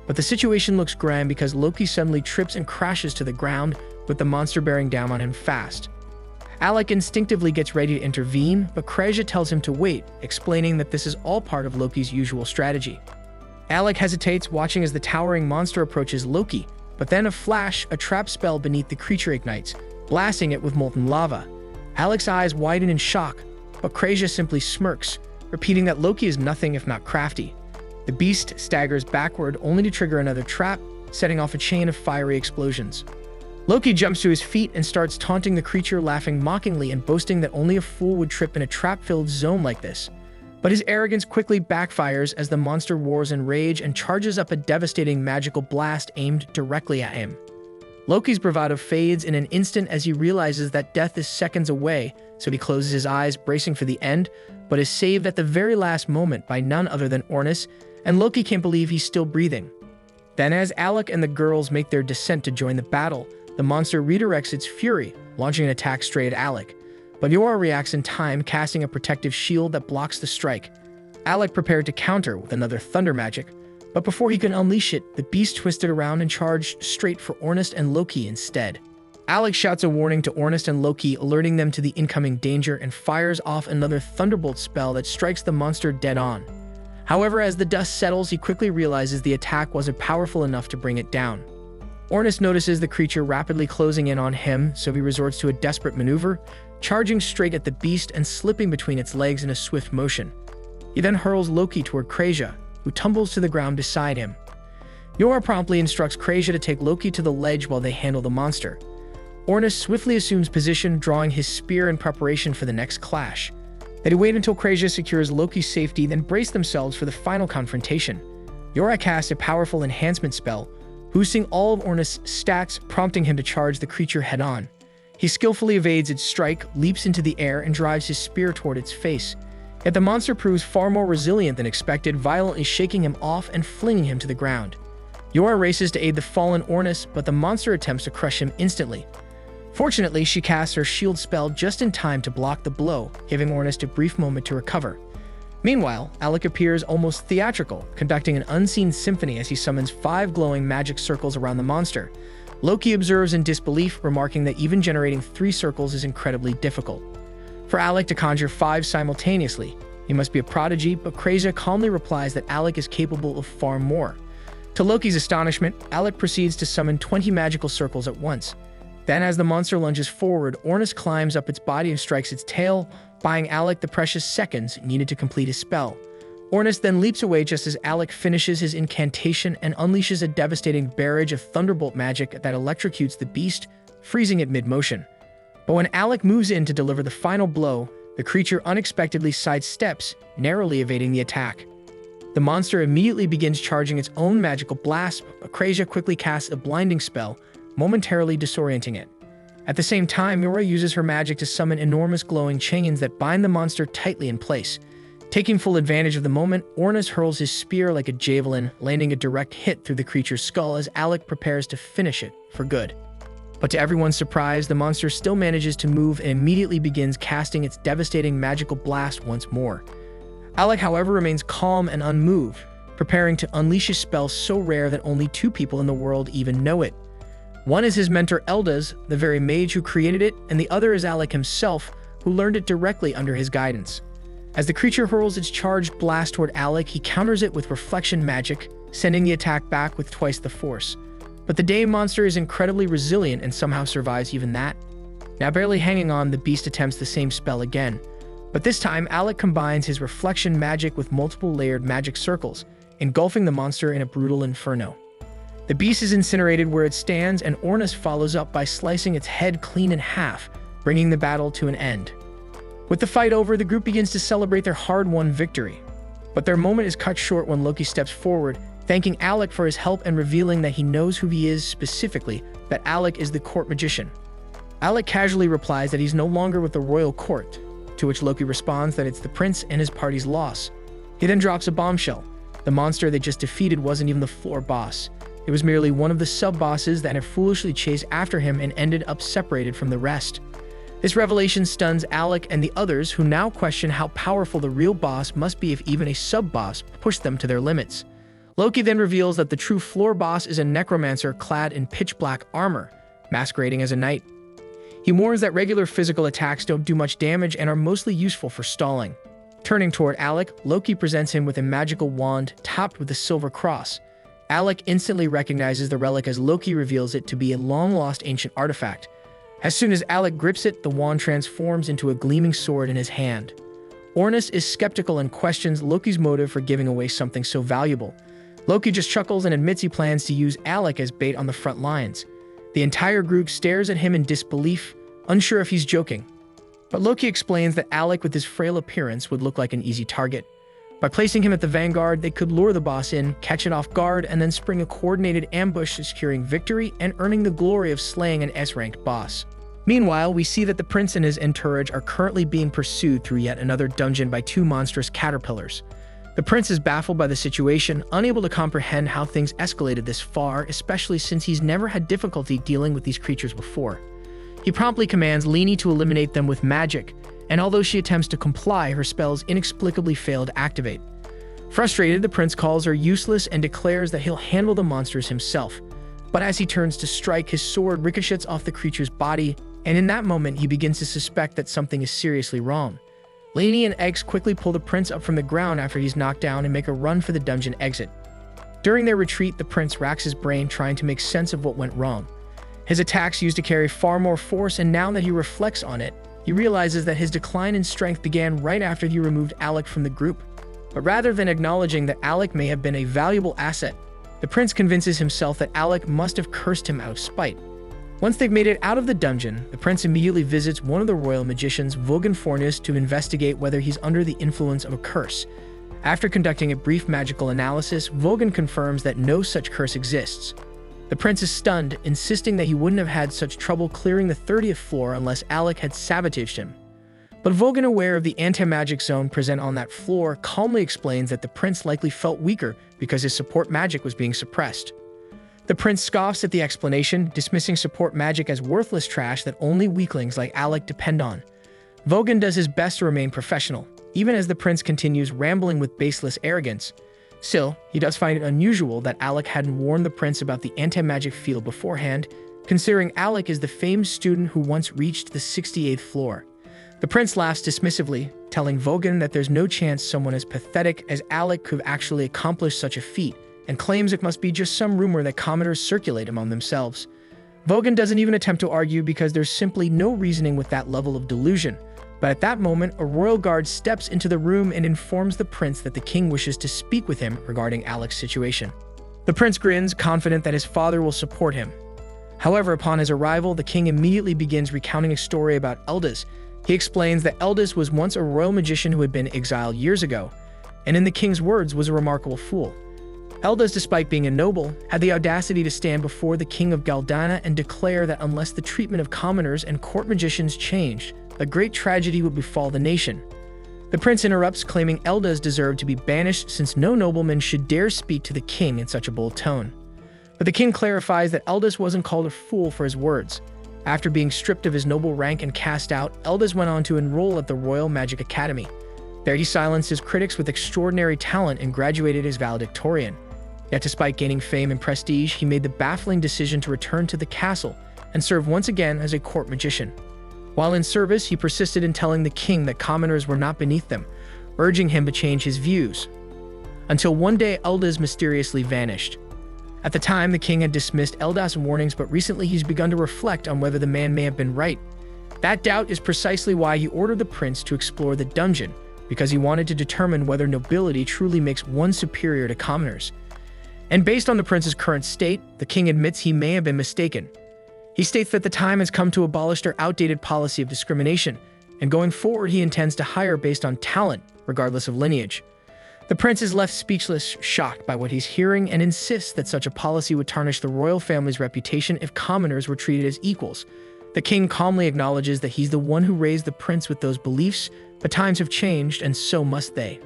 But the situation looks grim because Loki suddenly trips and crashes to the ground, with the monster bearing down on him fast. Alec instinctively gets ready to intervene, but Kreja tells him to wait, explaining that this is all part of Loki's usual strategy. Alec hesitates, watching as the towering monster approaches Loki, but then a flash, a trap spell beneath the creature ignites, blasting it with molten lava. Alec's eyes widen in shock, but Kreja simply smirks, repeating that Loki is nothing if not crafty. The beast staggers backward, only to trigger another trap, setting off a chain of fiery explosions. Loki jumps to his feet and starts taunting the creature, laughing mockingly and boasting that only a fool would trip in a trap-filled zone like this. But his arrogance quickly backfires as the monster roars in rage and charges up a devastating magical blast aimed directly at him. Loki's bravado fades in an instant as he realizes that death is seconds away, so he closes his eyes, bracing for the end, but is saved at the very last moment by none other than Ornis, and Loki can't believe he's still breathing. Then as Alec and the girls make their descent to join the battle, the monster redirects its fury, launching an attack straight at Alec. But Yora reacts in time, casting a protective shield that blocks the strike. Alec prepared to counter with another thunder magic, but before he could unleash it, the beast twisted around and charged straight for Ornis and Loki instead. Alec shouts a warning to Ornis and Loki, alerting them to the incoming danger, and fires off another thunderbolt spell that strikes the monster dead on. However, as the dust settles, he quickly realizes the attack wasn't powerful enough to bring it down. Ornis notices the creature rapidly closing in on him, so he resorts to a desperate maneuver, charging straight at the beast and slipping between its legs in a swift motion. He then hurls Loki toward Kreja, who tumbles to the ground beside him. Yora promptly instructs Kreja to take Loki to the ledge while they handle the monster. Ornis swiftly assumes position, drawing his spear in preparation for the next clash. They wait until Kreja secures Loki's safety, then brace themselves for the final confrontation. Yora casts a powerful enhancement spell, boosting all of Ornis' stats, prompting him to charge the creature head-on. He skillfully evades its strike, leaps into the air, and drives his spear toward its face. Yet the monster proves far more resilient than expected, violently shaking him off and flinging him to the ground. Yora races to aid the fallen Ornis, but the monster attempts to crush him instantly. Fortunately, she casts her shield spell just in time to block the blow, giving Ornis a brief moment to recover. Meanwhile, Alec appears almost theatrical, conducting an unseen symphony as he summons 5 glowing magic circles around the monster. Loki observes in disbelief, remarking that even generating 3 circles is incredibly difficult. For Alec to conjure 5 simultaneously, he must be a prodigy, but Kreja calmly replies that Alec is capable of far more. To Loki's astonishment, Alec proceeds to summon 20 magical circles at once. Then, as the monster lunges forward, Ornis climbs up its body and strikes its tail, buying Alec the precious seconds needed to complete his spell. Ornis then leaps away just as Alec finishes his incantation and unleashes a devastating barrage of thunderbolt magic that electrocutes the beast, freezing it mid-motion. But when Alec moves in to deliver the final blow, the creature unexpectedly sidesteps, narrowly evading the attack. The monster immediately begins charging its own magical blast, but Kreja quickly casts a blinding spell, momentarily disorienting it. At the same time, Miura uses her magic to summon enormous glowing chains that bind the monster tightly in place. Taking full advantage of the moment, Ornis hurls his spear like a javelin, landing a direct hit through the creature's skull as Alec prepares to finish it for good. But to everyone's surprise, the monster still manages to move and immediately begins casting its devastating magical blast once more. Alec, however, remains calm and unmoved, preparing to unleash a spell so rare that only 2 people in the world even know it. One is his mentor Eldas, the very mage who created it, and the other is Alec himself, who learned it directly under his guidance. As the creature hurls its charged blast toward Alec, he counters it with reflection magic, sending the attack back with twice the force. But the Dame monster is incredibly resilient and somehow survives even that. Now barely hanging on, the beast attempts the same spell again. But this time, Alec combines his reflection magic with multiple layered magic circles, engulfing the monster in a brutal inferno. The beast is incinerated where it stands, and Ornis follows up by slicing its head clean in half, bringing the battle to an end. With the fight over, the group begins to celebrate their hard-won victory. But their moment is cut short when Loki steps forward, thanking Alec for his help and revealing that he knows who he is, specifically that Alec is the court magician. Alec casually replies that he's no longer with the royal court, to which Loki responds that it's the prince and his party's loss. He then drops a bombshell. The monster they just defeated wasn't even the floor boss. It was merely one of the sub-bosses that had foolishly chased after him and ended up separated from the rest. This revelation stuns Alec and the others, who now question how powerful the real boss must be if even a sub-boss pushed them to their limits. Loki then reveals that the true floor boss is a necromancer clad in pitch-black armor, masquerading as a knight. He warns that regular physical attacks don't do much damage and are mostly useful for stalling. Turning toward Alec, Loki presents him with a magical wand topped with a silver cross. Alec instantly recognizes the relic as Loki reveals it to be a long-lost ancient artifact. As soon as Alec grips it, the wand transforms into a gleaming sword in his hand. Ornis is skeptical and questions Loki's motive for giving away something so valuable. Loki just chuckles and admits he plans to use Alec as bait on the front lines. The entire group stares at him in disbelief, unsure if he's joking. But Loki explains that Alec, with his frail appearance, would look like an easy target. By placing him at the vanguard, they could lure the boss in, catch it off guard, and then spring a coordinated ambush, securing victory and earning the glory of slaying an S-ranked boss. Meanwhile, we see that the prince and his entourage are currently being pursued through yet another dungeon by 2 monstrous caterpillars. The prince is baffled by the situation, unable to comprehend how things escalated this far, especially since he's never had difficulty dealing with these creatures before. He promptly commands Leni to eliminate them with magic, and although she attempts to comply, her spells inexplicably fail to activate. Frustrated, the prince calls her useless and declares that he'll handle the monsters himself. But as he turns to strike, his sword ricochets off the creature's body, and in that moment he begins to suspect that something is seriously wrong. Leni and Eggs quickly pull the prince up from the ground after he's knocked down and make a run for the dungeon exit. During their retreat, the prince racks his brain trying to make sense of what went wrong. His attacks used to carry far more force, and now that he reflects on it, he realizes that his decline in strength began right after he removed Alec from the group. But rather than acknowledging that Alec may have been a valuable asset, the prince convinces himself that Alec must have cursed him out of spite. Once they've made it out of the dungeon, the prince immediately visits one of the royal magicians, Vogan Fornius, to investigate whether he's under the influence of a curse. After conducting a brief magical analysis, Vogan confirms that no such curse exists. The prince is stunned, insisting that he wouldn't have had such trouble clearing the 30th floor unless Alec had sabotaged him. But Vogan, aware of the anti-magic zone present on that floor, calmly explains that the prince likely felt weaker because his support magic was being suppressed. The prince scoffs at the explanation, dismissing support magic as worthless trash that only weaklings like Alec depend on. Vogan does his best to remain professional, even as the prince continues rambling with baseless arrogance. Still, he does find it unusual that Alec hadn't warned the prince about the anti-magic field beforehand, considering Alec is the famed student who once reached the 68th floor. The prince laughs dismissively, telling Vogan that there's no chance someone as pathetic as Alec could actually accomplish such a feat, and claims it must be just some rumor that commenters circulate among themselves. Vogan doesn't even attempt to argue because there's simply no reasoning with that level of delusion. But at that moment, a royal guard steps into the room and informs the prince that the king wishes to speak with him regarding Alec's situation. The prince grins, confident that his father will support him. However, upon his arrival, the king immediately begins recounting a story about Eldas. He explains that Eldas was once a royal magician who had been exiled years ago, and in the king's words, was a remarkable fool. Eldaz, despite being a noble, had the audacity to stand before the king of Galdana and declare that unless the treatment of commoners and court magicians changed, a great tragedy would befall the nation. The prince interrupts, claiming Eldaz deserved to be banished since no nobleman should dare speak to the king in such a bold tone. But the king clarifies that Eldaz wasn't called a fool for his words. After being stripped of his noble rank and cast out, Eldaz went on to enroll at the Royal Magic Academy. There he silenced his critics with extraordinary talent and graduated as valedictorian. Yet despite gaining fame and prestige, he made the baffling decision to return to the castle and serve once again as a court magician. While in service, he persisted in telling the king that commoners were not beneath them, urging him to change his views. Until one day, Eldaz mysteriously vanished. At the time, the king had dismissed Eldaz's warnings, but recently he's begun to reflect on whether the man may have been right. That doubt is precisely why he ordered the prince to explore the dungeon, because he wanted to determine whether nobility truly makes one superior to commoners. And based on the prince's current state, the king admits he may have been mistaken. He states that the time has come to abolish their outdated policy of discrimination, and going forward he intends to hire based on talent, regardless of lineage. The prince is left speechless, shocked by what he's hearing, and insists that such a policy would tarnish the royal family's reputation if commoners were treated as equals. The king calmly acknowledges that he's the one who raised the prince with those beliefs, but times have changed, and so must they.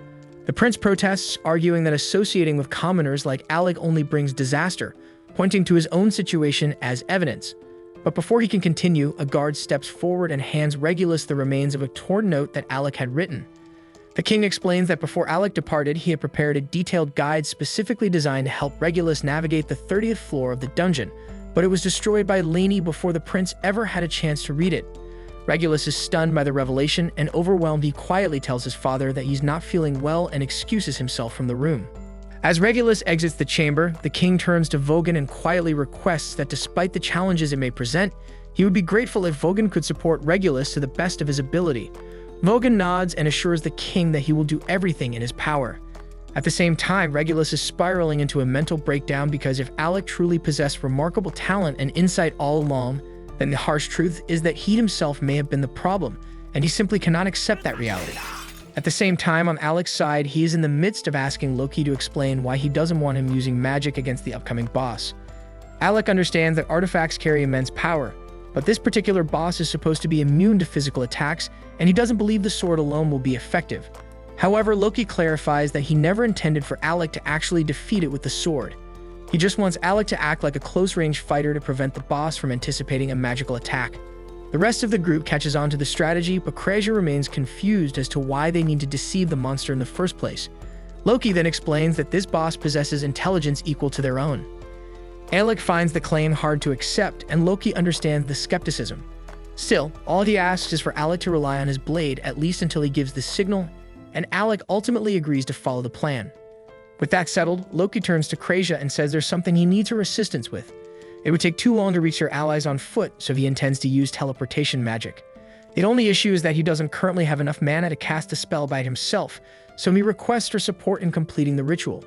The prince protests, arguing that associating with commoners like Alec only brings disaster, pointing to his own situation as evidence. But before he can continue, a guard steps forward and hands Regulus the remains of a torn note that Alec had written. The king explains that before Alec departed, he had prepared a detailed guide specifically designed to help Regulus navigate the 30th floor of the dungeon, but it was destroyed by Laney before the prince ever had a chance to read it. Regulus is stunned by the revelation, and overwhelmed, he quietly tells his father that he's not feeling well and excuses himself from the room. As Regulus exits the chamber, the king turns to Vogan and quietly requests that despite the challenges it may present, he would be grateful if Vogan could support Regulus to the best of his ability. Vogan nods and assures the king that he will do everything in his power. At the same time, Regulus is spiraling into a mental breakdown because if Alec truly possessed remarkable talent and insight all along, then the harsh truth is that he himself may have been the problem, and he simply cannot accept that reality. At the same time, on Alec's side, he is in the midst of asking Loki to explain why he doesn't want him using magic against the upcoming boss. Alec understands that artifacts carry immense power, but this particular boss is supposed to be immune to physical attacks, and he doesn't believe the sword alone will be effective. However, Loki clarifies that he never intended for Alec to actually defeat it with the sword. He just wants Alec to act like a close-range fighter to prevent the boss from anticipating a magical attack. The rest of the group catches on to the strategy, but Kreja remains confused as to why they need to deceive the monster in the first place. Loki then explains that this boss possesses intelligence equal to their own. Alec finds the claim hard to accept, and Loki understands the skepticism. Still, all he asks is for Alec to rely on his blade, at least until he gives the signal, and Alec ultimately agrees to follow the plan. With that settled, Loki turns to Kreja and says there's something he needs her assistance with. It would take too long to reach their allies on foot, so he intends to use teleportation magic. The only issue is that he doesn't currently have enough mana to cast a spell by himself, so he requests her support in completing the ritual.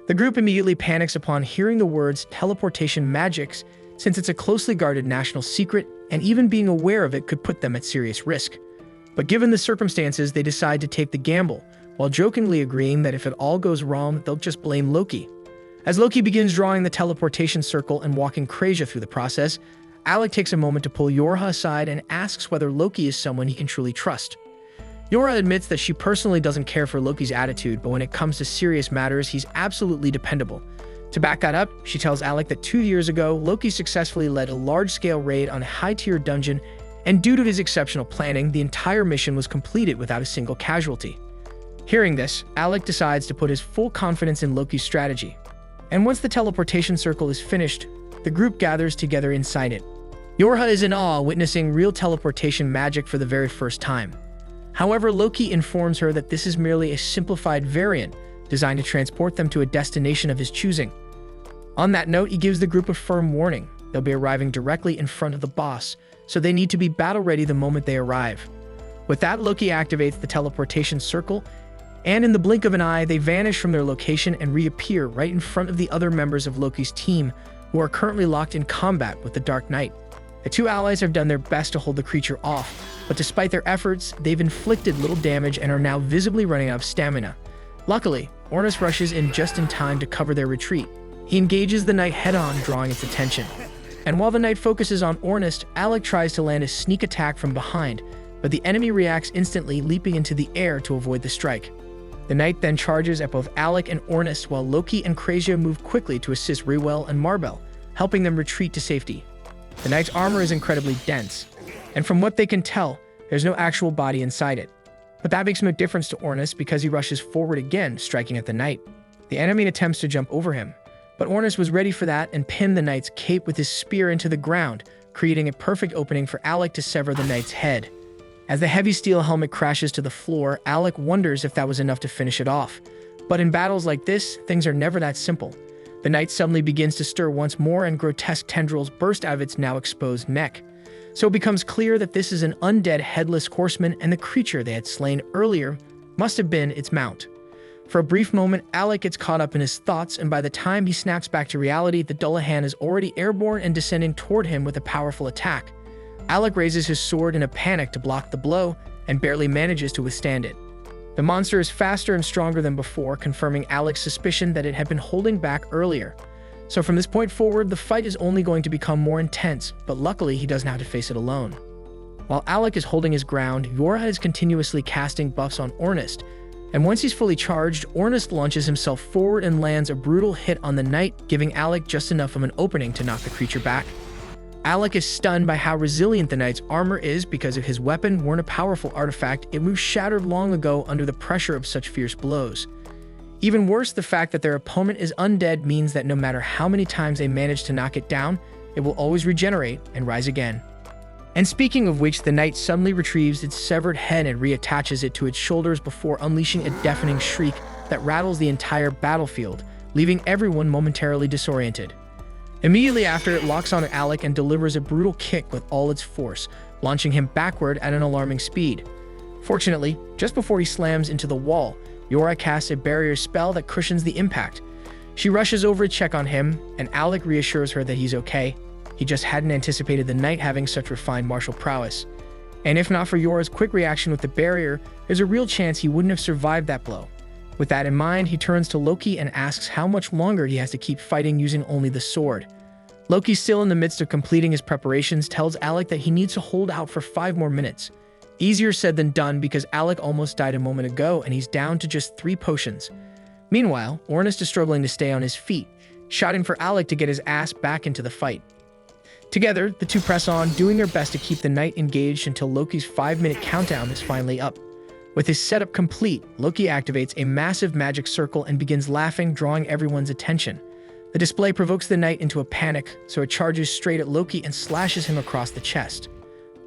The group immediately panics upon hearing the words teleportation magics, since it's a closely guarded national secret, and even being aware of it could put them at serious risk. But given the circumstances, they decide to take the gamble, while jokingly agreeing that if it all goes wrong, they'll just blame Loki. As Loki begins drawing the teleportation circle and walking Kreja through the process, Alec takes a moment to pull Yorha aside and asks whether Loki is someone he can truly trust. Yorha admits that she personally doesn't care for Loki's attitude, but when it comes to serious matters, he's absolutely dependable. To back that up, she tells Alec that 2 years ago, Loki successfully led a large-scale raid on a high-tier dungeon, and due to his exceptional planning, the entire mission was completed without a single casualty. Hearing this, Alec decides to put his full confidence in Loki's strategy. And once the teleportation circle is finished, the group gathers together inside it. Yorha is in awe, witnessing real teleportation magic for the very first time. However, Loki informs her that this is merely a simplified variant designed to transport them to a destination of his choosing. On that note, he gives the group a firm warning. They'll be arriving directly in front of the boss, so they need to be battle-ready the moment they arrive. With that, Loki activates the teleportation circle, and in the blink of an eye, they vanish from their location and reappear right in front of the other members of Loki's team, who are currently locked in combat with the Dark Knight. The two allies have done their best to hold the creature off, but despite their efforts, they've inflicted little damage and are now visibly running out of stamina. Luckily, Ornis rushes in just in time to cover their retreat. He engages the knight head-on, drawing its attention. And while the knight focuses on Ornis, Alec tries to land a sneak attack from behind, but the enemy reacts instantly, leaping into the air to avoid the strike. The knight then charges at both Alec and Ornis, while Loki and Krazia move quickly to assist Rewell and Marbell, helping them retreat to safety. The knight's armor is incredibly dense, and from what they can tell, there's no actual body inside it. But that makes no difference to Ornis because he rushes forward again, striking at the knight. The enemy attempts to jump over him, but Ornis was ready for that and pinned the knight's cape with his spear into the ground, creating a perfect opening for Alec to sever the knight's head. As the heavy steel helmet crashes to the floor, Alec wonders if that was enough to finish it off. But in battles like this, things are never that simple. The knight suddenly begins to stir once more and grotesque tendrils burst out of its now exposed neck. So it becomes clear that this is an undead headless horseman, and the creature they had slain earlier must have been its mount. For a brief moment, Alec gets caught up in his thoughts, and by the time he snaps back to reality, the Dullahan is already airborne and descending toward him with a powerful attack. Alec raises his sword in a panic to block the blow, and barely manages to withstand it. The monster is faster and stronger than before, confirming Alec's suspicion that it had been holding back earlier. So from this point forward, the fight is only going to become more intense, but luckily he doesn't have to face it alone. While Alec is holding his ground, Yorha is continuously casting buffs on Ornis, and once he's fully charged, Ornis launches himself forward and lands a brutal hit on the knight, giving Alec just enough of an opening to knock the creature back. Alec is stunned by how resilient the knight's armor is because if his weapon weren't a powerful artifact, it would have shattered long ago under the pressure of such fierce blows. Even worse, the fact that their opponent is undead means that no matter how many times they manage to knock it down, it will always regenerate and rise again. And speaking of which, the knight suddenly retrieves its severed head and reattaches it to its shoulders before unleashing a deafening shriek that rattles the entire battlefield, leaving everyone momentarily disoriented. Immediately after, it locks onto Alec and delivers a brutal kick with all its force, launching him backward at an alarming speed. Fortunately, just before he slams into the wall, Yorha casts a barrier spell that cushions the impact. She rushes over to check on him, and Alec reassures her that he's okay. He just hadn't anticipated the knight having such refined martial prowess. And if not for Yorha's quick reaction with the barrier, there's a real chance he wouldn't have survived that blow. With that in mind, he turns to Loki and asks how much longer he has to keep fighting using only the sword. Loki, still in the midst of completing his preparations, tells Alec that he needs to hold out for 5 more minutes. Easier said than done because Alec almost died a moment ago and he's down to just 3 potions. Meanwhile, Ornis is struggling to stay on his feet, shouting for Alec to get his ass back into the fight. Together, the two press on, doing their best to keep the knight engaged until Loki's 5-minute countdown is finally up. With his setup complete, Loki activates a massive magic circle and begins laughing, drawing everyone's attention. The display provokes the knight into a panic, so it charges straight at Loki and slashes him across the chest.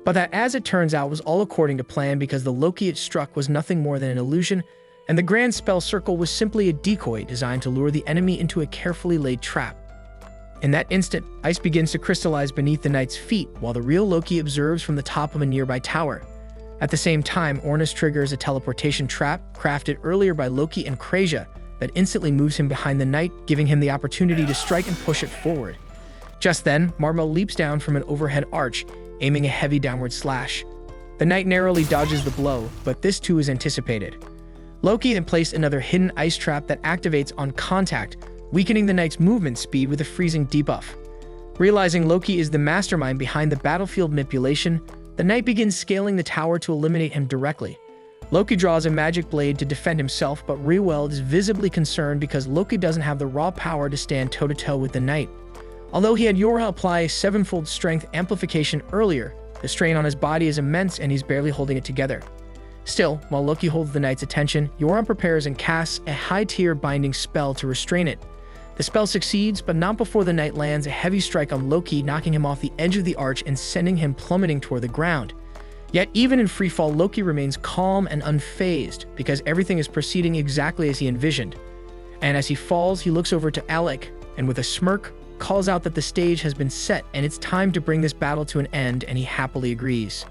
But that, as it turns out, was all according to plan because the Loki it struck was nothing more than an illusion, and the grand spell circle was simply a decoy designed to lure the enemy into a carefully laid trap. In that instant, ice begins to crystallize beneath the knight's feet, while the real Loki observes from the top of a nearby tower. At the same time, Ornis triggers a teleportation trap crafted earlier by Loki and Krazia that instantly moves him behind the knight, giving him the opportunity to strike and push it forward. Just then, Marbell leaps down from an overhead arch, aiming a heavy downward slash. The knight narrowly dodges the blow, but this too is anticipated. Loki then placed another hidden ice trap that activates on contact, weakening the knight's movement speed with a freezing debuff. Realizing Loki is the mastermind behind the battlefield manipulation, the knight begins scaling the tower to eliminate him directly. Loki draws a magic blade to defend himself, but Rewell is visibly concerned because Loki doesn't have the raw power to stand toe-to-toe with the knight. Although he had Yorha apply a 7-fold strength amplification earlier, the strain on his body is immense and he's barely holding it together. Still, while Loki holds the knight's attention, Yorha prepares and casts a high-tier binding spell to restrain it. The spell succeeds, but not before the knight lands a heavy strike on Loki, knocking him off the edge of the arch and sending him plummeting toward the ground. Yet even in freefall, Loki remains calm and unfazed because everything is proceeding exactly as he envisioned. And as he falls, he looks over to Alec and with a smirk, calls out that the stage has been set and it's time to bring this battle to an end, and he happily agrees.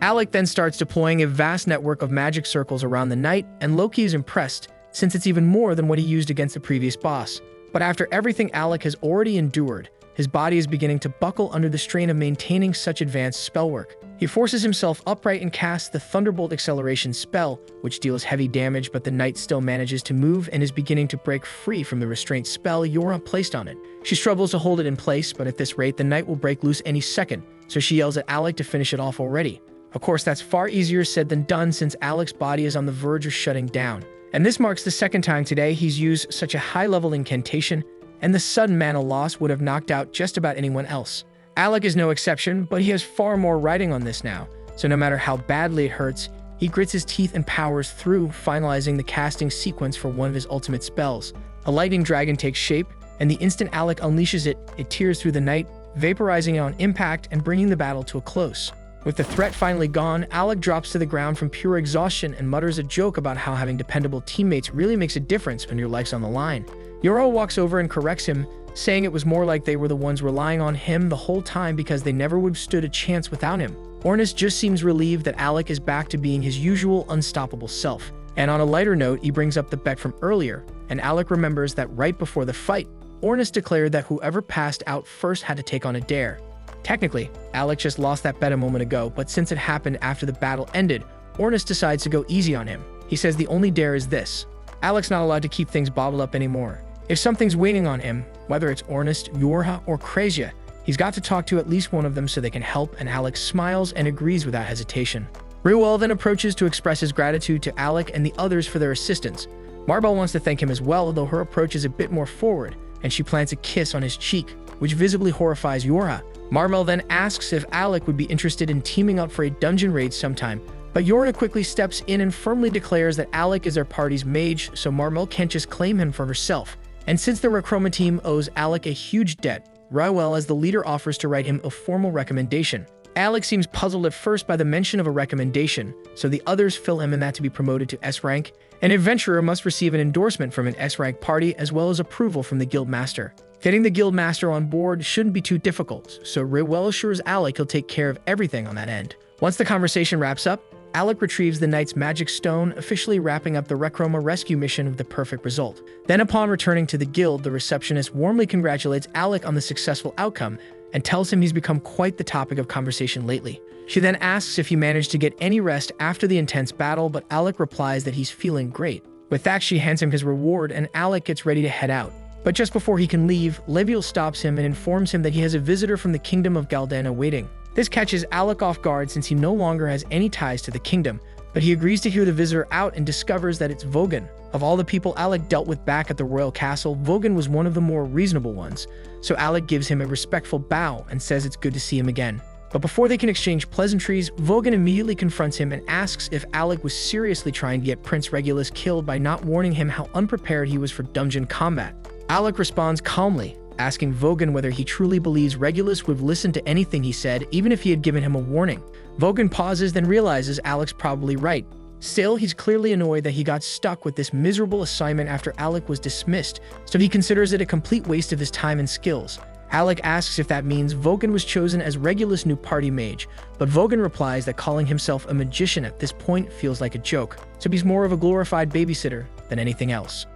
Alec then starts deploying a vast network of magic circles around the knight, and Loki is impressed since it's even more than what he used against the previous boss. But after everything Alec has already endured, His body is beginning to buckle under the strain of maintaining such advanced spell work. He forces himself upright and casts the Thunderbolt Acceleration spell, which deals heavy damage, but the knight still manages to move and is beginning to break free from the restraint spell Yora placed on it. She struggles to hold it in place, but at this rate, the knight will break loose any second, so she yells at Alec to finish it off already. Of course, that's far easier said than done since Alec's body is on the verge of shutting down. And this marks the second time today he's used such a high-level incantation, and the sudden mana loss would have knocked out just about anyone else. Alec is no exception, but he has far more riding on this now, so no matter how badly it hurts, he grits his teeth and powers through, finalizing the casting sequence for one of his ultimate spells. A lightning dragon takes shape, and the instant Alec unleashes it, it tears through the knight, vaporizing it on impact and bringing the battle to a close. With the threat finally gone, Alec drops to the ground from pure exhaustion and mutters a joke about how having dependable teammates really makes a difference when your life's on the line. Yoro walks over and corrects him, saying it was more like they were the ones relying on him the whole time because they never would have stood a chance without him. Ornis just seems relieved that Alec is back to being his usual unstoppable self. And on a lighter note, he brings up the bet from earlier, and Alec remembers that right before the fight, Ornis declared that whoever passed out first had to take on a dare. Technically, Alec just lost that bet a moment ago, but since it happened after the battle ended, Ornis decides to go easy on him. He says the only dare is this. Alec's not allowed to keep things bottled up anymore. If something's waiting on him, whether it's Ornis, Yorha, or Krazia, he's got to talk to at least one of them so they can help, and Alec smiles and agrees without hesitation. Ruel then approaches to express his gratitude to Alec and the others for their assistance. Marbell wants to thank him as well, though her approach is a bit more forward, and she plants a kiss on his cheek, which visibly horrifies Yorha. Marbell then asks if Alec would be interested in teaming up for a dungeon raid sometime, but Yorha quickly steps in and firmly declares that Alec is their party's mage, so Marbell can't just claim him for herself. And since the Recroma team owes Alec a huge debt, Ruel as the leader offers to write him a formal recommendation. Alec seems puzzled at first by the mention of a recommendation, so the others fill him in that to be promoted to S rank. An adventurer must receive an endorsement from an S rank party as well as approval from the guild master. Getting the guild master on board shouldn't be too difficult, so Ruel assures Alec he'll take care of everything on that end. Once the conversation wraps up, Alec retrieves the knight's magic stone, officially wrapping up the Recroma rescue mission with the perfect result. Then upon returning to the guild, the receptionist warmly congratulates Alec on the successful outcome and tells him he's become quite the topic of conversation lately. She then asks if he managed to get any rest after the intense battle, but Alec replies that he's feeling great. With that, she hands him his reward and Alec gets ready to head out. But just before he can leave, Leviel stops him and informs him that he has a visitor from the kingdom of Galdana waiting. This catches Alec off guard since he no longer has any ties to the kingdom, but he agrees to hear the visitor out and discovers that it's Vogan. Of all the people Alec dealt with back at the royal castle, Vogan was one of the more reasonable ones, so Alec gives him a respectful bow and says it's good to see him again. But before they can exchange pleasantries, Vogan immediately confronts him and asks if Alec was seriously trying to get Prince Regulus killed by not warning him how unprepared he was for dungeon combat. Alec responds calmly, asking Vogan whether he truly believes Regulus would have listened to anything he said, even if he had given him a warning. Vogan pauses, then realizes Alec's probably right. Still, he's clearly annoyed that he got stuck with this miserable assignment after Alec was dismissed, so he considers it a complete waste of his time and skills. Alec asks if that means Vogan was chosen as Regulus' new party mage, but Vogan replies that calling himself a magician at this point feels like a joke, so he's more of a glorified babysitter than anything else.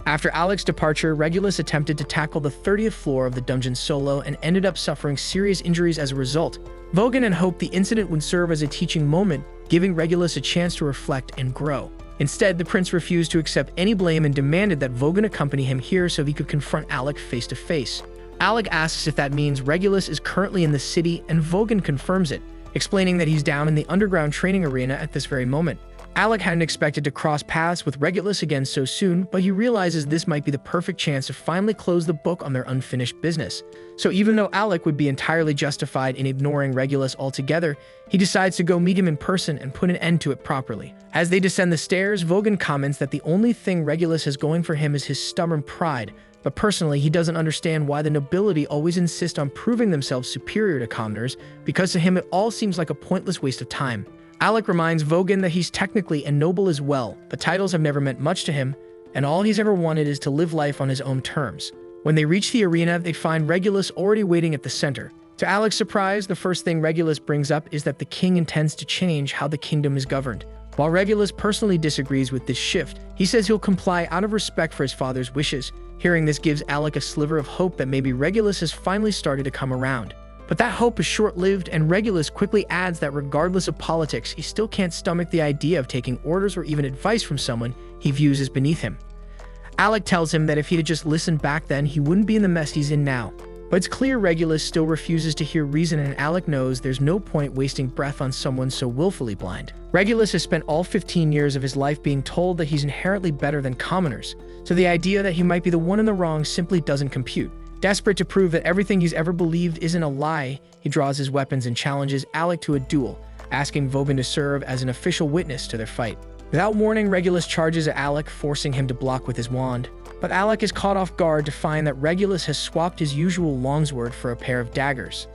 After Alec's departure, Regulus attempted to tackle the 30th floor of the dungeon solo and ended up suffering serious injuries as a result. Vogan had hoped the incident would serve as a teaching moment, giving Regulus a chance to reflect and grow. Instead, the prince refused to accept any blame and demanded that Vogan accompany him here so he could confront Alec face to face. Alec asks if that means Regulus is currently in the city, and Vogan confirms it, explaining that he's down in the underground training arena at this very moment. Alec hadn't expected to cross paths with Regulus again so soon, but he realizes this might be the perfect chance to finally close the book on their unfinished business. So even though Alec would be entirely justified in ignoring Regulus altogether, he decides to go meet him in person and put an end to it properly. As they descend the stairs, Vogan comments that the only thing Regulus has going for him is his stubborn pride, but personally he doesn't understand why the nobility always insist on proving themselves superior to commoners, because to him it all seems like a pointless waste of time. Alec reminds Vogan that he's technically a noble as well, but titles have never meant much to him, and all he's ever wanted is to live life on his own terms. When they reach the arena, they find Regulus already waiting at the center. To Alec's surprise, the first thing Regulus brings up is that the king intends to change how the kingdom is governed. While Regulus personally disagrees with this shift, he says he'll comply out of respect for his father's wishes, Hearing this gives Alec a sliver of hope that maybe Regulus has finally started to come around. But that hope is short-lived, and Regulus quickly adds that regardless of politics, he still can't stomach the idea of taking orders or even advice from someone he views as beneath him. Alec tells him that if he had just listened back then, he wouldn't be in the mess he's in now. But it's clear Regulus still refuses to hear reason, and Alec knows there's no point wasting breath on someone so willfully blind. Regulus has spent all 15 years of his life being told that he's inherently better than commoners, so the idea that he might be the one in the wrong simply doesn't compute. Desperate to prove that everything he's ever believed isn't a lie, he draws his weapons and challenges Alec to a duel, asking Vogan to serve as an official witness to their fight. Without warning, Regulus charges at Alec, forcing him to block with his wand. But Alec is caught off guard to find that Regulus has swapped his usual longsword for a pair of daggers.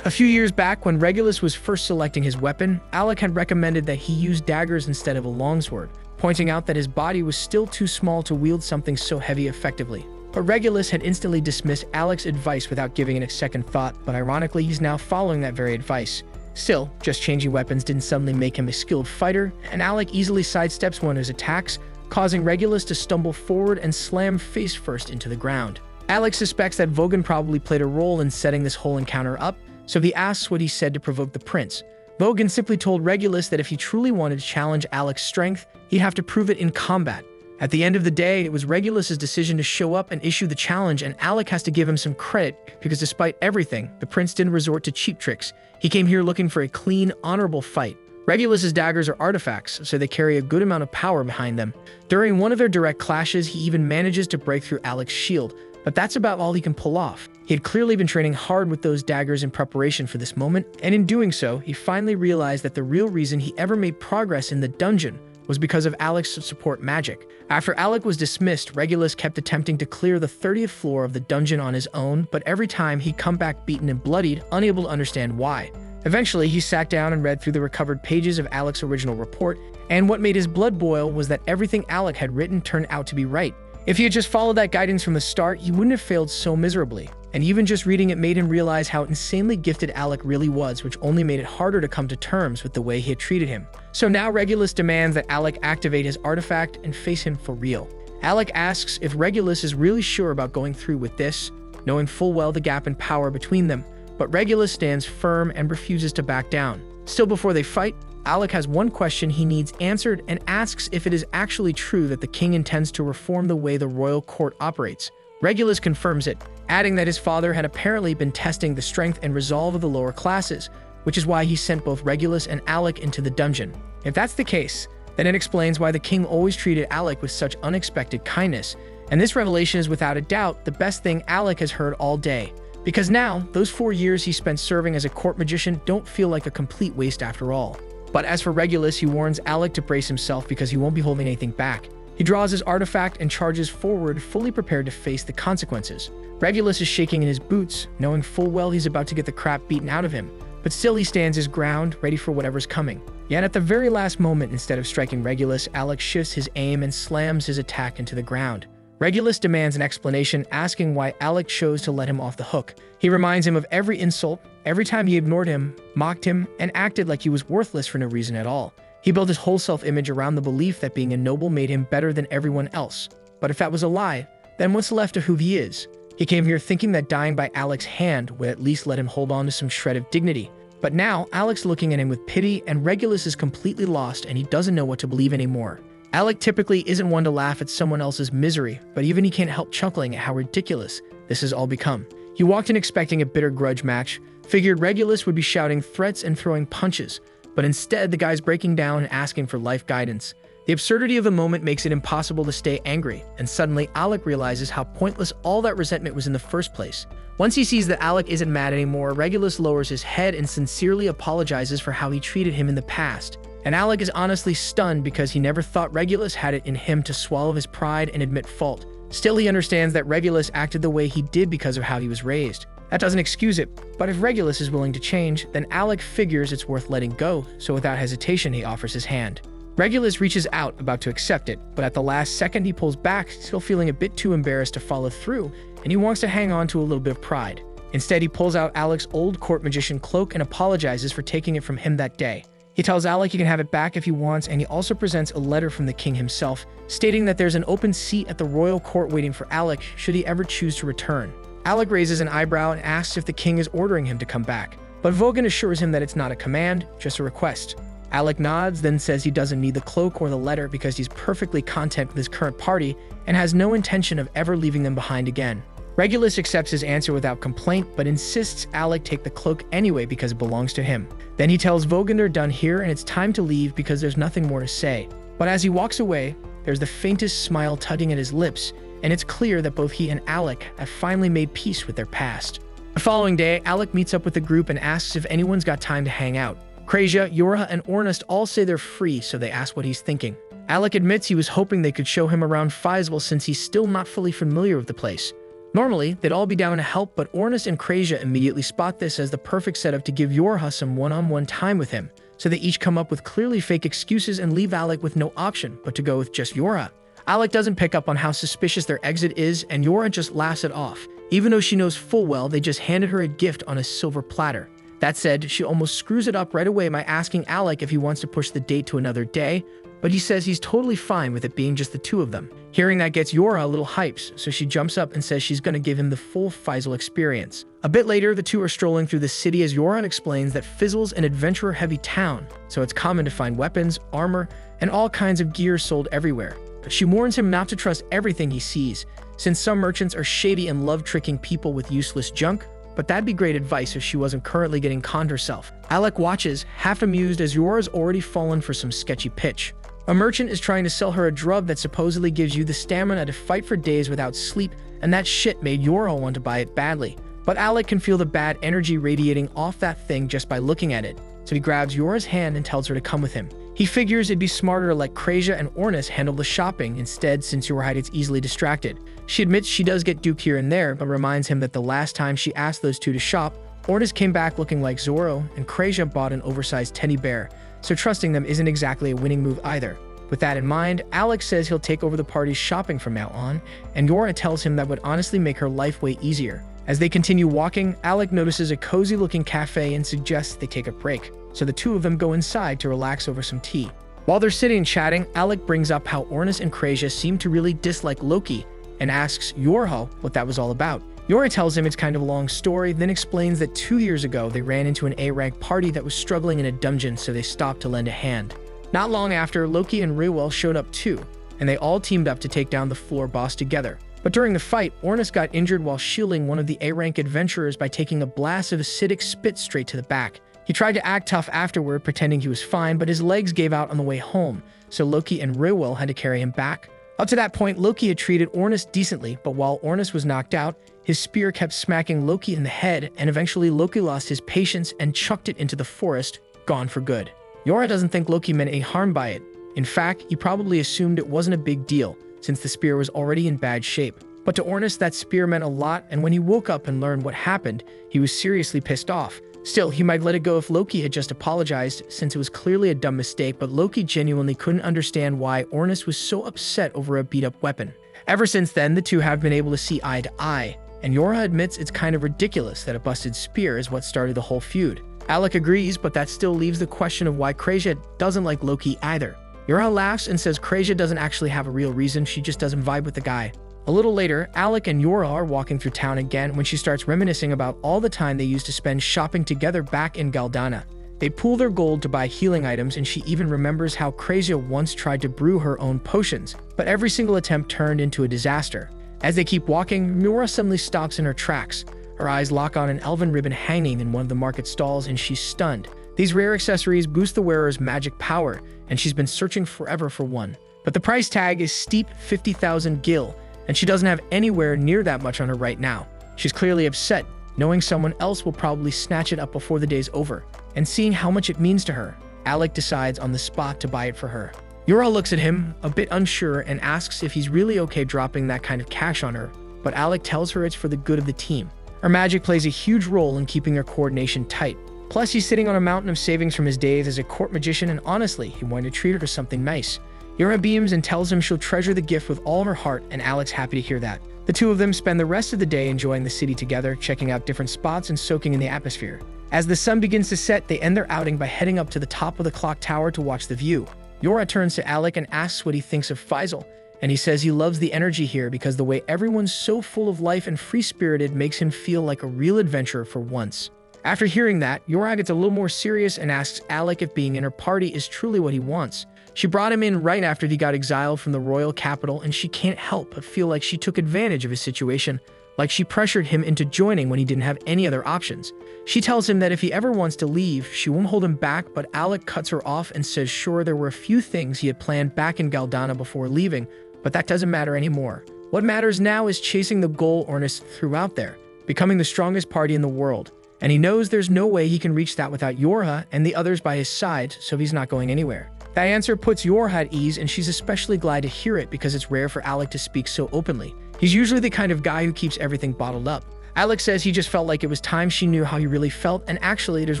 A few years back, when Regulus was first selecting his weapon, Alec had recommended that he use daggers instead of a longsword, pointing out that his body was still too small to wield something so heavy effectively. But Regulus had instantly dismissed Alec's advice without giving it a second thought, but ironically, he's now following that very advice. Still, just changing weapons didn't suddenly make him a skilled fighter, and Alec easily sidesteps one of his attacks, causing Regulus to stumble forward and slam face first into the ground. Alec suspects that Vogan probably played a role in setting this whole encounter up, so he asks what he said to provoke the prince. Vogan simply told Regulus that if he truly wanted to challenge Alec's strength, he'd have to prove it in combat. At the end of the day, it was Regulus' decision to show up and issue the challenge, and Alec has to give him some credit because despite everything, the prince didn't resort to cheap tricks. He came here looking for a clean, honorable fight. Regulus' daggers are artifacts, so they carry a good amount of power behind them. During one of their direct clashes, he even manages to break through Alec's shield, but that's about all he can pull off. He had clearly been training hard with those daggers in preparation for this moment, and in doing so, he finally realized that the real reason he ever made progress in the dungeon was because of Alec's support magic. After Alec was dismissed, Regulus kept attempting to clear the 30th floor of the dungeon on his own, but every time he'd come back beaten and bloodied, unable to understand why. Eventually, he sat down and read through the recovered pages of Alec's original report, and what made his blood boil was that everything Alec had written turned out to be right. If he had just followed that guidance from the start, he wouldn't have failed so miserably. And even just reading it made him realize how insanely gifted Alec really was, which only made it harder to come to terms with the way he had treated him. So now Regulus demands that Alec activate his artifact and face him for real. Alec asks if Regulus is really sure about going through with this, knowing full well the gap in power between them, but Regulus stands firm and refuses to back down. Still before they fight, Alec has one question he needs answered and asks if it is actually true that the king intends to reform the way the royal court operates. Regulus confirms it, adding that his father had apparently been testing the strength and resolve of the lower classes, which is why he sent both Regulus and Alec into the dungeon. If that's the case, then it explains why the king always treated Alec with such unexpected kindness, and this revelation is without a doubt the best thing Alec has heard all day. Because now, those 4 years he spent serving as a court magician don't feel like a complete waste after all. But as for Regulus, he warns Alec to brace himself because he won't be holding anything back. He draws his artifact and charges forward, fully prepared to face the consequences. Regulus is shaking in his boots, knowing full well he's about to get the crap beaten out of him, but still he stands his ground, ready for whatever's coming. Yet at the very last moment, instead of striking Regulus, Alec shifts his aim and slams his attack into the ground. Regulus demands an explanation, asking why Alec chose to let him off the hook. He reminds him of every insult, every time he ignored him, mocked him, and acted like he was worthless for no reason at all. He built his whole self-image around the belief that being a noble made him better than everyone else. But if that was a lie, then what's left of who he is? He came here thinking that dying by Alec's hand would at least let him hold on to some shred of dignity. But now, Alec's looking at him with pity, and Regulus is completely lost and he doesn't know what to believe anymore. Alec typically isn't one to laugh at someone else's misery, but even he can't help chuckling at how ridiculous this has all become. He walked in expecting a bitter grudge match, figured Regulus would be shouting threats and throwing punches, but instead the guy's breaking down and asking for life guidance. The absurdity of the moment makes it impossible to stay angry, and suddenly Alec realizes how pointless all that resentment was in the first place. Once he sees that Alec isn't mad anymore, Regulus lowers his head and sincerely apologizes for how he treated him in the past. And Alec is honestly stunned because he never thought Regulus had it in him to swallow his pride and admit fault. Still, he understands that Regulus acted the way he did because of how he was raised. That doesn't excuse it, but if Regulus is willing to change, then Alec figures it's worth letting go, so without hesitation he offers his hand. Regulus reaches out, about to accept it, but at the last second he pulls back, still feeling a bit too embarrassed to follow through, and he wants to hang on to a little bit of pride. Instead, he pulls out Alec's old court magician cloak and apologizes for taking it from him that day. He tells Alec he can have it back if he wants, and he also presents a letter from the king himself, stating that there's an open seat at the royal court waiting for Alec should he ever choose to return. Alec raises an eyebrow and asks if the king is ordering him to come back, but Vogan assures him that it's not a command, just a request. Alec nods, then says he doesn't need the cloak or the letter because he's perfectly content with his current party and has no intention of ever leaving them behind again. Regulus accepts his answer without complaint, but insists Alec take the cloak anyway because it belongs to him. Then he tells Vogan they're done here and it's time to leave because there's nothing more to say. But as he walks away, there's the faintest smile tugging at his lips, and it's clear that both he and Alec have finally made peace with their past. The following day, Alec meets up with the group and asks if anyone's got time to hang out. Krasia, Yorha, and Ornest all say they're free, so they ask what he's thinking. Alec admits he was hoping they could show him around Feisal since he's still not fully familiar with the place. Normally, they'd all be down to help, but Ornest and Krasia immediately spot this as the perfect setup to give Yorha some one-on-one time with him, so they each come up with clearly fake excuses and leave Alec with no option but to go with just Yorha. Alec doesn't pick up on how suspicious their exit is, and Yorha just laughs it off, even though she knows full well they just handed her a gift on a silver platter. That said, she almost screws it up right away by asking Alec if he wants to push the date to another day, but he says he's totally fine with it being just the two of them. Hearing that gets Yorha a little hyped, so she jumps up and says she's going to give him the full Feisal experience. A bit later, the two are strolling through the city as Yorha explains that Fizzle's an adventurer-heavy town, so it's common to find weapons, armor, and all kinds of gear sold everywhere. But she warns him not to trust everything he sees, since some merchants are shady and love tricking people with useless junk, but that'd be great advice if she wasn't currently getting conned herself. Alec watches, half amused as Yorha's already fallen for some sketchy pitch. A merchant is trying to sell her a drug that supposedly gives you the stamina to fight for days without sleep, and that shit made Yorha want to buy it badly. But Alec can feel the bad energy radiating off that thing just by looking at it, so he grabs Yorha's hand and tells her to come with him. He figures it'd be smarter to let Krasia and Ornest handle the shopping instead since Yorha gets easily distracted. She admits she does get duped here and there, but reminds him that the last time she asked those two to shop, Ornest came back looking like Zoro, and Krasia bought an oversized teddy bear, so trusting them isn't exactly a winning move either. With that in mind, Alex says he'll take over the party's shopping from now on, and Yorha tells him that would honestly make her life way easier. As they continue walking, Alec notices a cozy-looking cafe and suggests they take a break, so the two of them go inside to relax over some tea. While they're sitting and chatting, Alec brings up how Ornest and Krasia seem to really dislike Loki, and asks Yorha what that was all about. Yorha tells him it's kind of a long story, then explains that 2 years ago they ran into an A-rank party that was struggling in a dungeon, so they stopped to lend a hand. Not long after, Loki and Rewell showed up too, and they all teamed up to take down the floor boss together. But during the fight, Ornest got injured while shielding one of the A-rank adventurers by taking a blast of acidic spit straight to the back. He tried to act tough afterward, pretending he was fine, but his legs gave out on the way home, so Loki and Rewell had to carry him back. Up to that point, Loki had treated Ornest decently, but while Ornest was knocked out, his spear kept smacking Loki in the head, and eventually Loki lost his patience and chucked it into the forest, gone for good. Yorha doesn't think Loki meant any harm by it. In fact, he probably assumed it wasn't a big deal, since the spear was already in bad shape. But to Ornest, that spear meant a lot, and when he woke up and learned what happened, he was seriously pissed off. Still, he might let it go if Loki had just apologized, since it was clearly a dumb mistake, but Loki genuinely couldn't understand why Ornest was so upset over a beat-up weapon. Ever since then, the two have been able to see eye to eye, and Yorha admits it's kind of ridiculous that a busted spear is what started the whole feud. Alec agrees, but that still leaves the question of why Krasia doesn't like Loki either. Yorha laughs and says Krasia doesn't actually have a real reason, she just doesn't vibe with the guy. A little later, Alec and Yorha are walking through town again when she starts reminiscing about all the time they used to spend shopping together back in Galdana. They pool their gold to buy healing items, and she even remembers how Krasia once tried to brew her own potions, but every single attempt turned into a disaster. As they keep walking, Yorha suddenly stops in her tracks. Her eyes lock on an elven ribbon hanging in one of the market stalls, and she's stunned. These rare accessories boost the wearer's magic power, and she's been searching forever for one. But the price tag is steep 50,000 gil, and she doesn't have anywhere near that much on her right now. She's clearly upset, knowing someone else will probably snatch it up before the day's over. And seeing how much it means to her, Alec decides on the spot to buy it for her. Yorha looks at him, a bit unsure, and asks if he's really okay dropping that kind of cash on her, but Alec tells her it's for the good of the team. Her magic plays a huge role in keeping their coordination tight. Plus, he's sitting on a mountain of savings from his days as a court magician, and honestly, he wanted to treat her to something nice. Yorha beams and tells him she'll treasure the gift with all her heart, and Alec's happy to hear that. The two of them spend the rest of the day enjoying the city together, checking out different spots and soaking in the atmosphere. As the sun begins to set, they end their outing by heading up to the top of the clock tower to watch the view. Yora turns to Alec and asks what he thinks of Faisal, and he says he loves the energy here because the way everyone's so full of life and free-spirited makes him feel like a real adventurer for once. After hearing that, Yora gets a little more serious and asks Alec if being in her party is truly what he wants. She brought him in right after he got exiled from the royal capital, and she can't help but feel like she took advantage of his situation, like she pressured him into joining when he didn't have any other options. She tells him that if he ever wants to leave, she won't hold him back, but Alec cuts her off and says sure, there were a few things he had planned back in Galdana before leaving, but that doesn't matter anymore. What matters now is chasing the goal Ernest threw out there, becoming the strongest party in the world. And he knows there's no way he can reach that without Yorha and the others by his side, so he's not going anywhere. That answer puts Yorha at ease, and she's especially glad to hear it because it's rare for Alec to speak so openly. He's usually the kind of guy who keeps everything bottled up. Alec says he just felt like it was time she knew how he really felt, and actually there's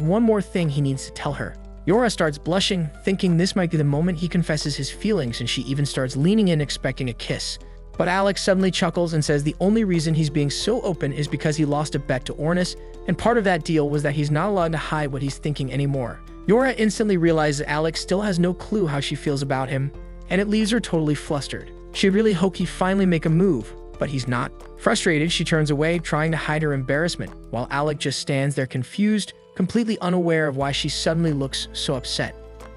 one more thing he needs to tell her. Yorha starts blushing, thinking this might be the moment he confesses his feelings, and she even starts leaning in expecting a kiss. But Alec suddenly chuckles and says the only reason he's being so open is because he lost a bet to Ornis, and part of that deal was that he's not allowed to hide what he's thinking anymore. Yorha instantly realizes Alec still has no clue how she feels about him, and it leaves her totally flustered. She really hoped he'd finally make a move, but he's not. Frustrated, she turns away, trying to hide her embarrassment, while Alec just stands there confused, completely unaware of why she suddenly looks so upset.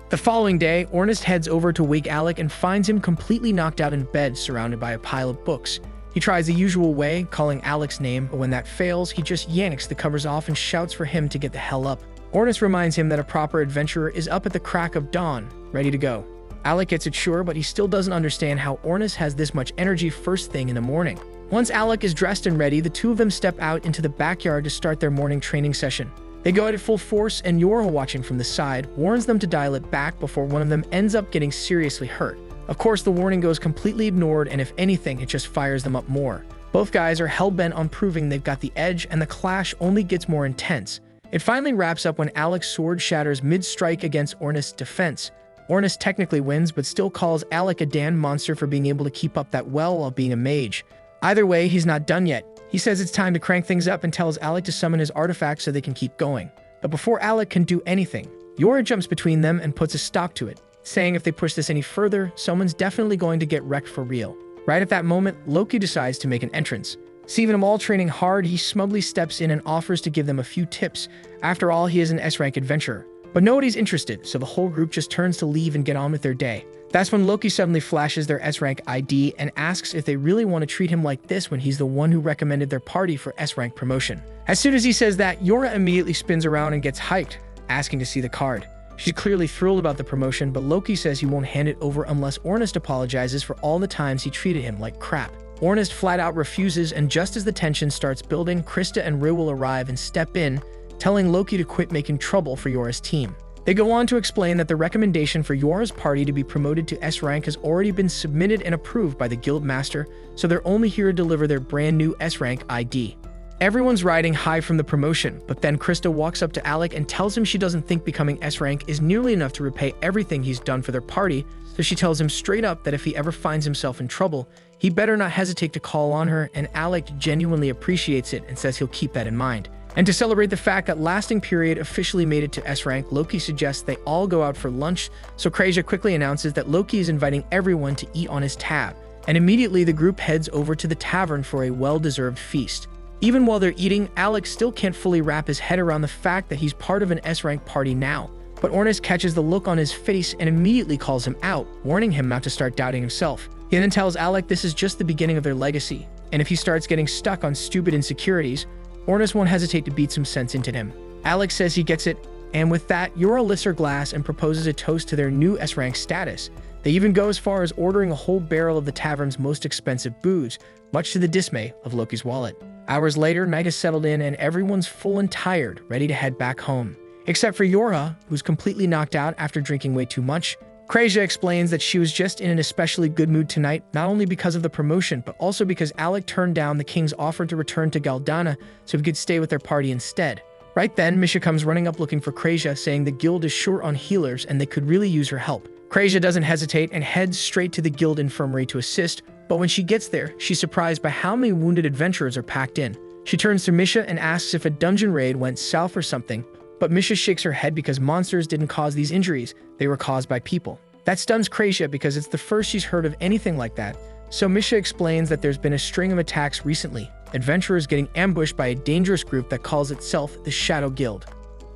The following day, Ornis heads over to wake Alec and finds him completely knocked out in bed, surrounded by a pile of books. He tries the usual way, calling Alec's name, but when that fails, he just yanks the covers off and shouts for him to get the hell up. Ornis reminds him that a proper adventurer is up at the crack of dawn, ready to go. Alec gets it sure, but he still doesn't understand how Ornis has this much energy first thing in the morning. Once Alec is dressed and ready, the two of them step out into the backyard to start their morning training session. They go at it full force, and Yorha, watching from the side, warns them to dial it back before one of them ends up getting seriously hurt. Of course, the warning goes completely ignored, and if anything, it just fires them up more. Both guys are hell-bent on proving they've got the edge, and the clash only gets more intense. It finally wraps up when Alec's sword shatters mid-strike against Ornis' defense. Ornis technically wins, but still calls Alec a damn monster for being able to keep up that well while being a mage. Either way, he's not done yet. He says it's time to crank things up and tells Alec to summon his artifact so they can keep going. But before Alec can do anything, Yorha jumps between them and puts a stop to it, saying if they push this any further, someone's definitely going to get wrecked for real. Right at that moment, Loki decides to make an entrance. Seeing them all training hard, he smugly steps in and offers to give them a few tips. After all, he is an S-rank adventurer. But nobody's interested, so the whole group just turns to leave and get on with their day. That's when Loki suddenly flashes their S-rank ID and asks if they really want to treat him like this when he's the one who recommended their party for S-rank promotion. As soon as he says that, Yorha immediately spins around and gets hyped, asking to see the card. She's clearly thrilled about the promotion, but Loki says he won't hand it over unless Ornis apologizes for all the times he treated him like crap. Ornis flat out refuses, and just as the tension starts building, Krista and Rue will arrive and step in, telling Loki to quit making trouble for Yorha's team. They go on to explain that the recommendation for Yorha's party to be promoted to S-rank has already been submitted and approved by the guild master, so they're only here to deliver their brand new S-rank ID. Everyone's riding high from the promotion, but then Krista walks up to Alec and tells him she doesn't think becoming S-rank is nearly enough to repay everything he's done for their party, so she tells him straight up that if he ever finds himself in trouble, he better not hesitate to call on her, and Alec genuinely appreciates it and says he'll keep that in mind. And to celebrate the fact that Lasting Period officially made it to S-rank, Loki suggests they all go out for lunch, so Krasia quickly announces that Loki is inviting everyone to eat on his tab, and immediately the group heads over to the tavern for a well-deserved feast. Even while they're eating, Alex still can't fully wrap his head around the fact that he's part of an S-rank party now. But Ornis catches the look on his face and immediately calls him out, warning him not to start doubting himself. He then tells Alec this is just the beginning of their legacy, and if he starts getting stuck on stupid insecurities, Ornis won't hesitate to beat some sense into him. Alex says he gets it, and with that, Yorha lifts her glass and proposes a toast to their new S-rank status. They even go as far as ordering a whole barrel of the tavern's most expensive booze, much to the dismay of Loki's wallet. Hours later, night has settled in and everyone's full and tired, ready to head back home. Except for Yorha, who's completely knocked out after drinking way too much. Krasia explains that she was just in an especially good mood tonight, not only because of the promotion, but also because Alec turned down the king's offer to return to Galdana so he could stay with their party instead. Right then, Misha comes running up looking for Krasia, saying the guild is short on healers and they could really use her help. Krasia doesn't hesitate and heads straight to the guild infirmary to assist, but when she gets there, she's surprised by how many wounded adventurers are packed in. She turns to Misha and asks if a dungeon raid went south or something, But Misha shakes her head because monsters didn't cause these injuries, they were caused by people. That stuns Krasia because it's the first she's heard of anything like that. So Misha explains that there's been a string of attacks recently, adventurers getting ambushed by a dangerous group that calls itself the Shadow Guild.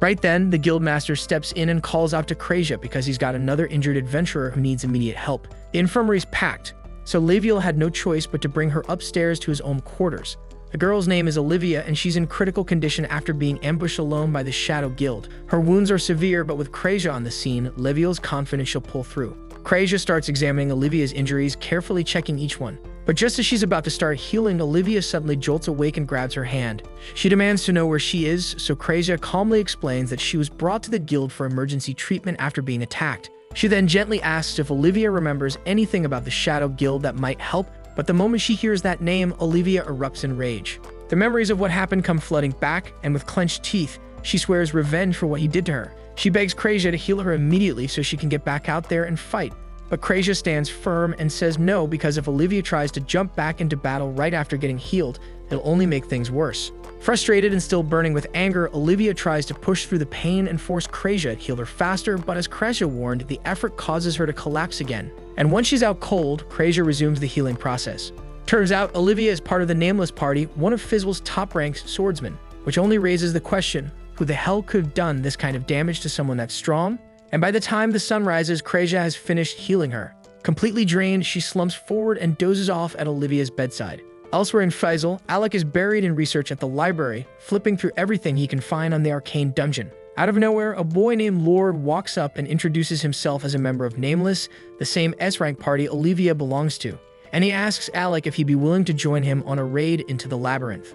Right then, the guildmaster steps in and calls out to Krasia because he's got another injured adventurer who needs immediate help. The infirmary's packed, so Leviel had no choice but to bring her upstairs to his own quarters. The girl's name is Olivia, and she's in critical condition after being ambushed alone by the Shadow Guild. Her wounds are severe, but with Krasia on the scene, Leviel's confident she'll pull through. Krasia starts examining Olivia's injuries, carefully checking each one. But just as she's about to start healing, Olivia suddenly jolts awake and grabs her hand. She demands to know where she is, so Krasia calmly explains that she was brought to the guild for emergency treatment after being attacked. She then gently asks if Olivia remembers anything about the Shadow Guild that might help, but the moment she hears that name, Olivia erupts in rage. The memories of what happened come flooding back, and with clenched teeth, she swears revenge for what he did to her. She begs Krasia to heal her immediately so she can get back out there and fight. But Krasia stands firm and says no because if Olivia tries to jump back into battle right after getting healed, it'll only make things worse. Frustrated and still burning with anger, Olivia tries to push through the pain and force Krasia to heal her faster, but as Krasia warned, the effort causes her to collapse again. And once she's out cold, Krasia resumes the healing process. Turns out Olivia is part of the Nameless Party, one of Fizzle's top-ranked swordsmen, which only raises the question, who the hell could have done this kind of damage to someone that's strong? And by the time the sun rises, Krasia has finished healing her. Completely drained, she slumps forward and dozes off at Olivia's bedside. Elsewhere in Fizzle, Alec is buried in research at the library, flipping through everything he can find on the arcane dungeon. Out of nowhere, a boy named Lord walks up and introduces himself as a member of Nameless, the same S-rank party Olivia belongs to. And he asks Alec if he'd be willing to join him on a raid into the labyrinth.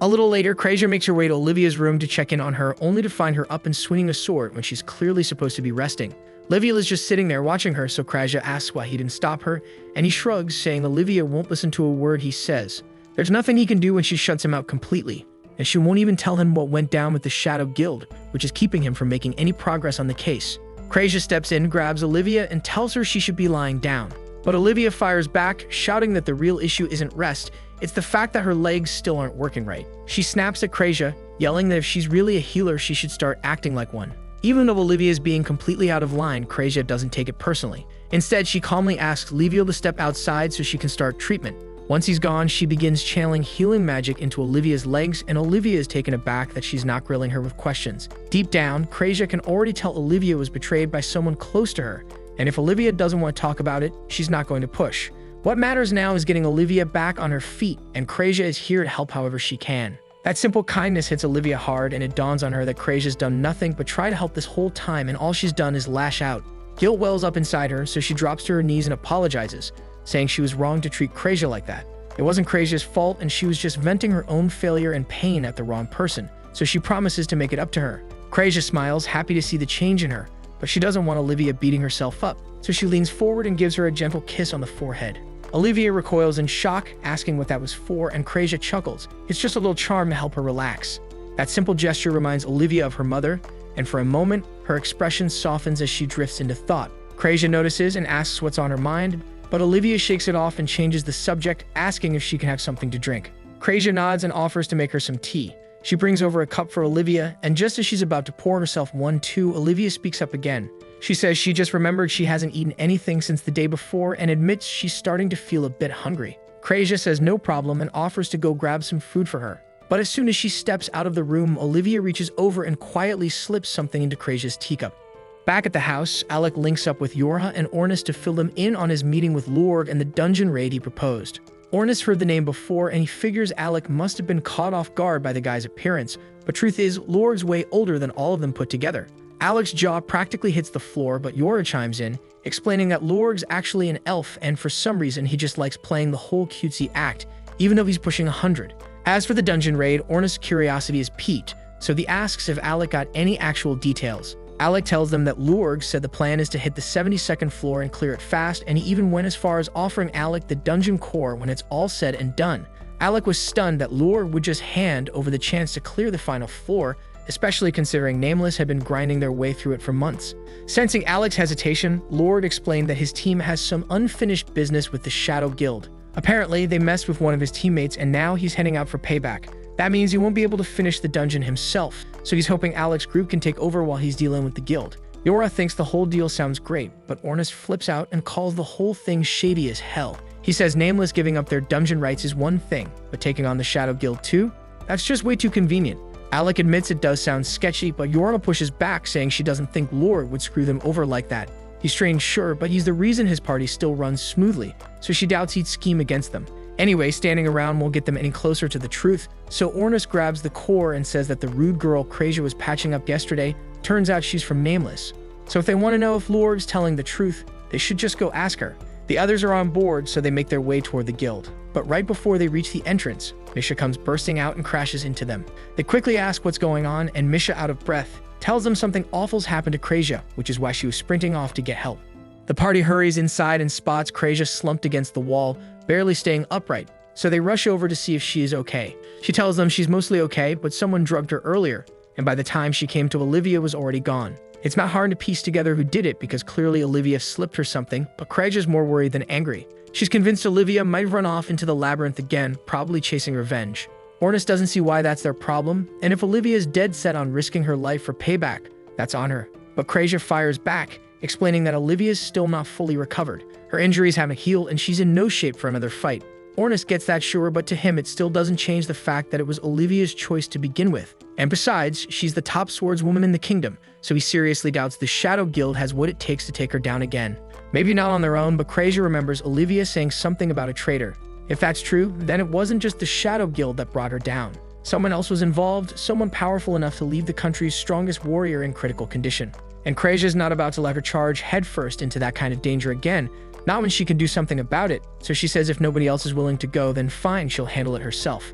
A little later, Krasia makes her way to Olivia's room to check in on her, only to find her up and swinging a sword when she's clearly supposed to be resting. Olivia is just sitting there watching her, so Krasia asks why he didn't stop her, and he shrugs, saying Olivia won't listen to a word he says. There's nothing he can do when she shuts him out completely, and she won't even tell him what went down with the Shadow Guild, which is keeping him from making any progress on the case. Krasia steps in, grabs Olivia, and tells her she should be lying down. But Olivia fires back, shouting that the real issue isn't rest, it's the fact that her legs still aren't working right. She snaps at Krasia, yelling that if she's really a healer, she should start acting like one. Even though Olivia is being completely out of line, Krasia doesn't take it personally. Instead, she calmly asks Leviel to step outside so she can start treatment. Once he's gone, she begins channeling healing magic into Olivia's legs, and Olivia is taken aback that she's not grilling her with questions. Deep down, Krasia can already tell Olivia was betrayed by someone close to her, and if Olivia doesn't want to talk about it, she's not going to push. What matters now is getting Olivia back on her feet, and Krasia is here to help however she can. That simple kindness hits Olivia hard, and it dawns on her that Krasia's done nothing but try to help this whole time, and all she's done is lash out. Guilt wells up inside her, so she drops to her knees and apologizes, saying she was wrong to treat Krasia like that. It wasn't Krasia's fault, and she was just venting her own failure and pain at the wrong person, so she promises to make it up to her. Krasia smiles, happy to see the change in her, but she doesn't want Olivia beating herself up, so she leans forward and gives her a gentle kiss on the forehead. Olivia recoils in shock, asking what that was for, and Krasia chuckles. It's just a little charm to help her relax. That simple gesture reminds Olivia of her mother, and for a moment, her expression softens as she drifts into thought. Krasia notices and asks what's on her mind, but Olivia shakes it off and changes the subject, asking if she can have something to drink. Krasia nods and offers to make her some tea. She brings over a cup for Olivia, and just as she's about to pour herself one too, Olivia speaks up again. She says she just remembered she hasn't eaten anything since the day before and admits she's starting to feel a bit hungry. Krasia says no problem and offers to go grab some food for her. But as soon as she steps out of the room, Olivia reaches over and quietly slips something into Krasia's teacup. Back at the house, Alec links up with Yorha and Ornis to fill them in on his meeting with Lorg and the dungeon raid he proposed. Ornis heard the name before, and he figures Alec must have been caught off guard by the guy's appearance, but truth is, Lorg's way older than all of them put together. Alec's jaw practically hits the floor, but Yorha chimes in, explaining that Lorg's actually an elf, and for some reason he just likes playing the whole cutesy act, even though he's pushing 100. As for the dungeon raid, Ornis' curiosity is piqued, so he asks if Alec got any actual details. Alec tells them that Lorg said the plan is to hit the 72nd floor and clear it fast, and he even went as far as offering Alec the dungeon core when it's all said and done. Alec was stunned that Lorg would just hand over the chance to clear the final floor, especially considering Nameless had been grinding their way through it for months. Sensing Alec's hesitation, Lord explained that his team has some unfinished business with the Shadow Guild. Apparently, they messed with one of his teammates and now he's heading out for payback. That means he won't be able to finish the dungeon himself, so he's hoping Alex's group can take over while he's dealing with the guild. Yora thinks the whole deal sounds great, but Ornis flips out and calls the whole thing shady as hell. He says Nameless giving up their dungeon rights is one thing, but taking on the Shadow Guild too? That's just way too convenient. Alec admits it does sound sketchy, but Yora pushes back, saying she doesn't think Lord would screw them over like that. He's trained, sure, but he's the reason his party still runs smoothly, so she doubts he'd scheme against them. Anyway, standing around won't get them any closer to the truth, so Ornis grabs the core and says that the rude girl Krasia was patching up yesterday turns out she's from Nameless. So if they want to know if Lord's telling the truth, they should just go ask her. The others are on board, so they make their way toward the guild. But right before they reach the entrance, Misha comes bursting out and crashes into them. They quickly ask what's going on, and Misha, out of breath, tells them something awful's happened to Krasia, which is why she was sprinting off to get help. The party hurries inside and spots Krasia slumped against the wall, barely staying upright, so they rush over to see if she is okay. She tells them she's mostly okay, but someone drugged her earlier, and by the time she came to Olivia was already gone. It's not hard to piece together who did it because clearly Olivia slipped her something, but Krasia's more worried than angry. She's convinced Olivia might run off into the labyrinth again, probably chasing revenge. Ornis doesn't see why that's their problem, and if Olivia is dead set on risking her life for payback, that's on her. But Krasia fires back, explaining that Olivia's still not fully recovered. Her injuries haven't healed and she's in no shape for another fight. Ornis gets that, sure, but to him it still doesn't change the fact that it was Olivia's choice to begin with. And besides, she's the top swordswoman in the kingdom, so he seriously doubts the Shadow Guild has what it takes to take her down again. Maybe not on their own, but Krasia remembers Olivia saying something about a traitor. If that's true, then it wasn't just the Shadow Guild that brought her down. Someone else was involved, someone powerful enough to leave the country's strongest warrior in critical condition. And Krasia's not about to let her charge headfirst into that kind of danger again, not when she can do something about it, so she says if nobody else is willing to go, then fine, she'll handle it herself.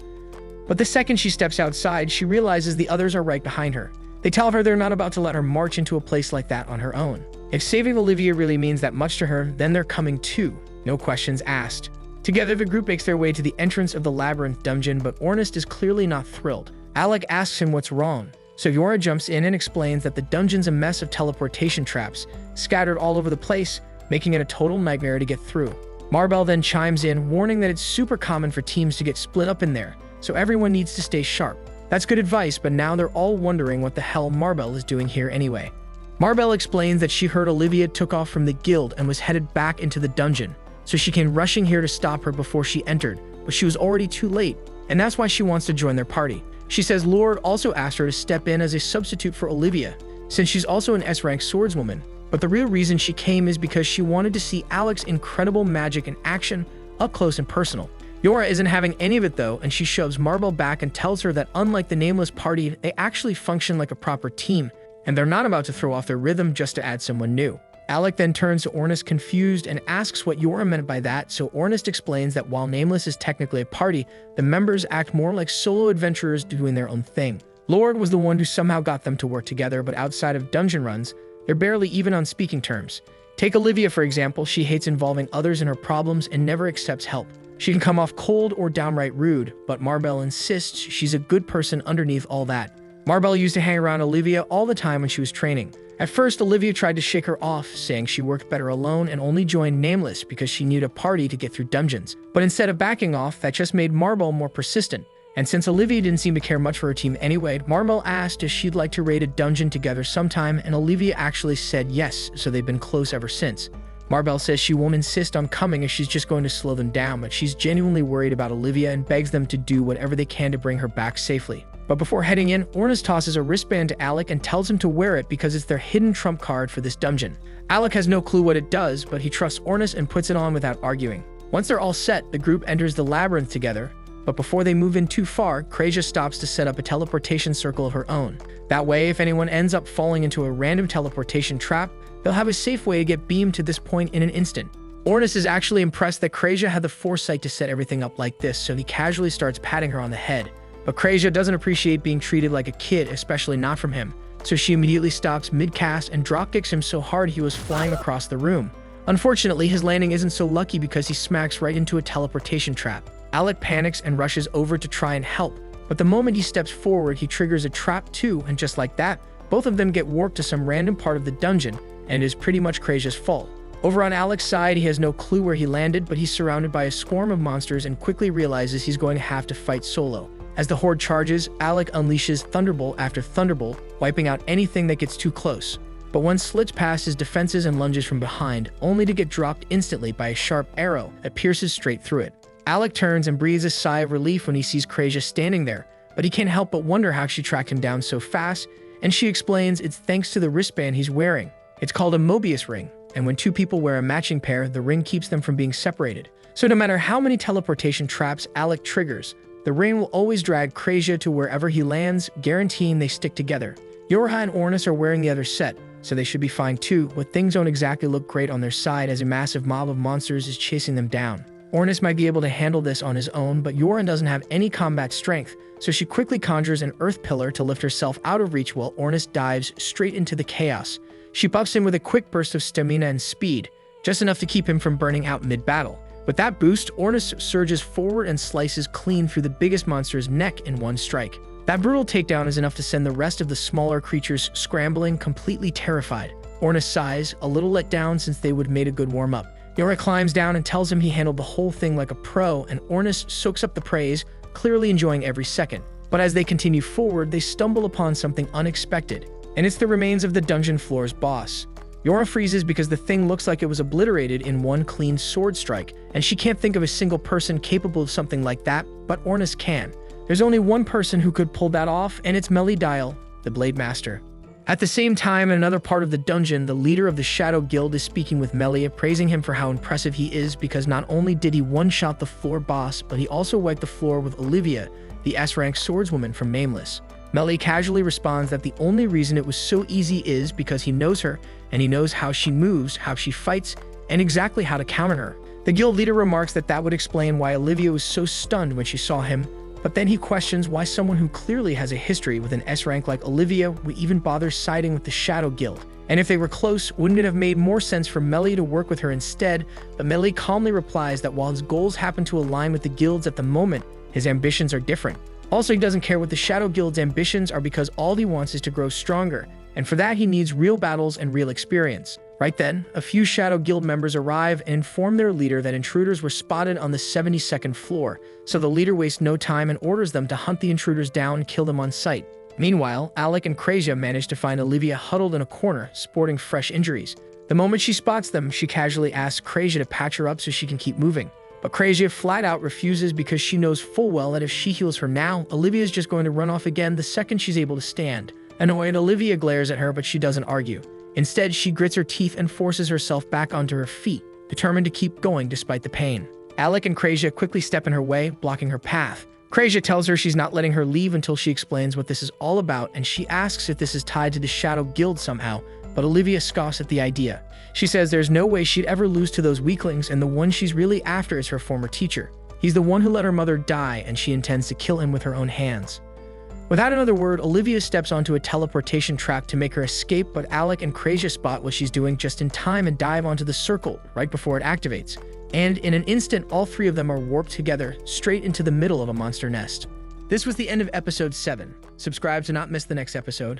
But the second she steps outside, she realizes the others are right behind her. They tell her they're not about to let her march into a place like that on her own. If saving Olivia really means that much to her, then they're coming too, no questions asked. Together, the group makes their way to the entrance of the labyrinth dungeon, but Ornis is clearly not thrilled. Alec asks him what's wrong, so Yora jumps in and explains that the dungeon's a mess of teleportation traps, scattered all over the place, making it a total nightmare to get through. Marbell then chimes in, warning that it's super common for teams to get split up in there, so everyone needs to stay sharp. That's good advice, but now they're all wondering what the hell Marbell is doing here anyway. Marbell explains that she heard Olivia took off from the guild and was headed back into the dungeon, so she came rushing here to stop her before she entered, but she was already too late, and that's why she wants to join their party. She says Lord also asked her to step in as a substitute for Olivia, since she's also an S-rank swordswoman, but the real reason she came is because she wanted to see Alec's incredible magic in action, up close and personal. Yora isn't having any of it though, and she shoves Marbell back and tells her that unlike the Nameless party, they actually function like a proper team, and they're not about to throw off their rhythm just to add someone new. Alec then turns to Ornis confused and asks what Yora meant by that, so Ornis explains that while Nameless is technically a party, the members act more like solo adventurers doing their own thing. Lord was the one who somehow got them to work together, but outside of dungeon runs, they're barely even on speaking terms. Take Olivia for example, she hates involving others in her problems and never accepts help. She can come off cold or downright rude, but Marbell insists she's a good person underneath all that. Marbell used to hang around Olivia all the time when she was training. At first, Olivia tried to shake her off, saying she worked better alone and only joined Nameless because she needed a party to get through dungeons. But instead of backing off, that just made Marbell more persistent. And since Olivia didn't seem to care much for her team anyway, Marbell asked if she'd like to raid a dungeon together sometime, and Olivia actually said yes, so they've been close ever since. Marbell says she won't insist on coming if she's just going to slow them down, but she's genuinely worried about Olivia and begs them to do whatever they can to bring her back safely. But before heading in, Ornis tosses a wristband to Alec and tells him to wear it because it's their hidden trump card for this dungeon. Alec has no clue what it does, but he trusts Ornis and puts it on without arguing. Once they're all set, the group enters the labyrinth together, but before they move in too far, Krasia stops to set up a teleportation circle of her own. That way, if anyone ends up falling into a random teleportation trap, they'll have a safe way to get beamed to this point in an instant. Ornis is actually impressed that Krasia had the foresight to set everything up like this, so he casually starts patting her on the head. But Krasia doesn't appreciate being treated like a kid, especially not from him, so she immediately stops mid-cast and drop-kicks him so hard he was flying across the room. Unfortunately, his landing isn't so lucky because he smacks right into a teleportation trap. Alec panics and rushes over to try and help, but the moment he steps forward, he triggers a trap too, and just like that, both of them get warped to some random part of the dungeon, and it is pretty much Krasia's fault. Over on Alec's side, he has no clue where he landed, but he's surrounded by a swarm of monsters and quickly realizes he's going to have to fight solo. As the horde charges, Alec unleashes Thunderbolt after Thunderbolt, wiping out anything that gets too close. But one slits past his defenses and lunges from behind, only to get dropped instantly by a sharp arrow that pierces straight through it. Alec turns and breathes a sigh of relief when he sees Krasia standing there, but he can't help but wonder how she tracked him down so fast, and she explains it's thanks to the wristband he's wearing. It's called a Mobius ring, and when two people wear a matching pair, the ring keeps them from being separated. So no matter how many teleportation traps Alec triggers, the ring will always drag Krasia to wherever he lands, guaranteeing they stick together. Yorha and Ornis are wearing the other set, so they should be fine too, but things don't exactly look great on their side as a massive mob of monsters is chasing them down. Ornis might be able to handle this on his own, but Yorha doesn't have any combat strength, so she quickly conjures an earth pillar to lift herself out of reach while Ornis dives straight into the chaos. She buffs him with a quick burst of stamina and speed, just enough to keep him from burning out mid-battle. With that boost, Ornis surges forward and slices clean through the biggest monster's neck in one strike. That brutal takedown is enough to send the rest of the smaller creatures scrambling, completely terrified. Ornis sighs, a little let down since they would have made a good warm-up. Yorha climbs down and tells him he handled the whole thing like a pro, and Ornis soaks up the praise, clearly enjoying every second. But as they continue forward, they stumble upon something unexpected, and it's the remains of the dungeon floor's boss. Yorha freezes because the thing looks like it was obliterated in one clean sword strike, and she can't think of a single person capable of something like that, but Ornis can. There's only one person who could pull that off, and it's Melidyle, the Blade Master. At the same time, in another part of the dungeon, the leader of the Shadow Guild is speaking with Melia, praising him for how impressive he is because not only did he one-shot the floor boss, but he also wiped the floor with Olivia, the S-rank swordswoman from Nameless. Melia casually responds that the only reason it was so easy is because he knows her, and he knows how she moves, how she fights, and exactly how to counter her. The guild leader remarks that that would explain why Olivia was so stunned when she saw him, but then he questions why someone who clearly has a history with an S-rank like Olivia would even bother siding with the Shadow Guild. And if they were close, wouldn't it have made more sense for Melia to work with her instead? But Melia calmly replies that while his goals happen to align with the guild's at the moment, his ambitions are different. Also, he doesn't care what the Shadow Guild's ambitions are because all he wants is to grow stronger, and for that he needs real battles and real experience. Right then, a few Shadow Guild members arrive and inform their leader that intruders were spotted on the 72nd floor, so the leader wastes no time and orders them to hunt the intruders down and kill them on sight. Meanwhile, Alec and Krasia manage to find Olivia huddled in a corner, sporting fresh injuries. The moment she spots them, she casually asks Krasia to patch her up so she can keep moving. But Krasia flat out refuses because she knows full well that if she heals her now, Olivia's just going to run off again the second she's able to stand. Annoyed, Olivia glares at her, but she doesn't argue. Instead, she grits her teeth and forces herself back onto her feet, determined to keep going despite the pain. Alec and Krasia quickly step in her way, blocking her path. Krasia tells her she's not letting her leave until she explains what this is all about, and she asks if this is tied to the Shadow Guild somehow, but Olivia scoffs at the idea. She says there's no way she'd ever lose to those weaklings, and the one she's really after is her former teacher. He's the one who let her mother die, and she intends to kill him with her own hands. Without another word, Olivia steps onto a teleportation track to make her escape, but Alec and Krasia spot what she's doing just in time and dive onto the circle right before it activates. And in an instant, all three of them are warped together, straight into the middle of a monster nest. This was the end of episode 7. Subscribe to not miss the next episode.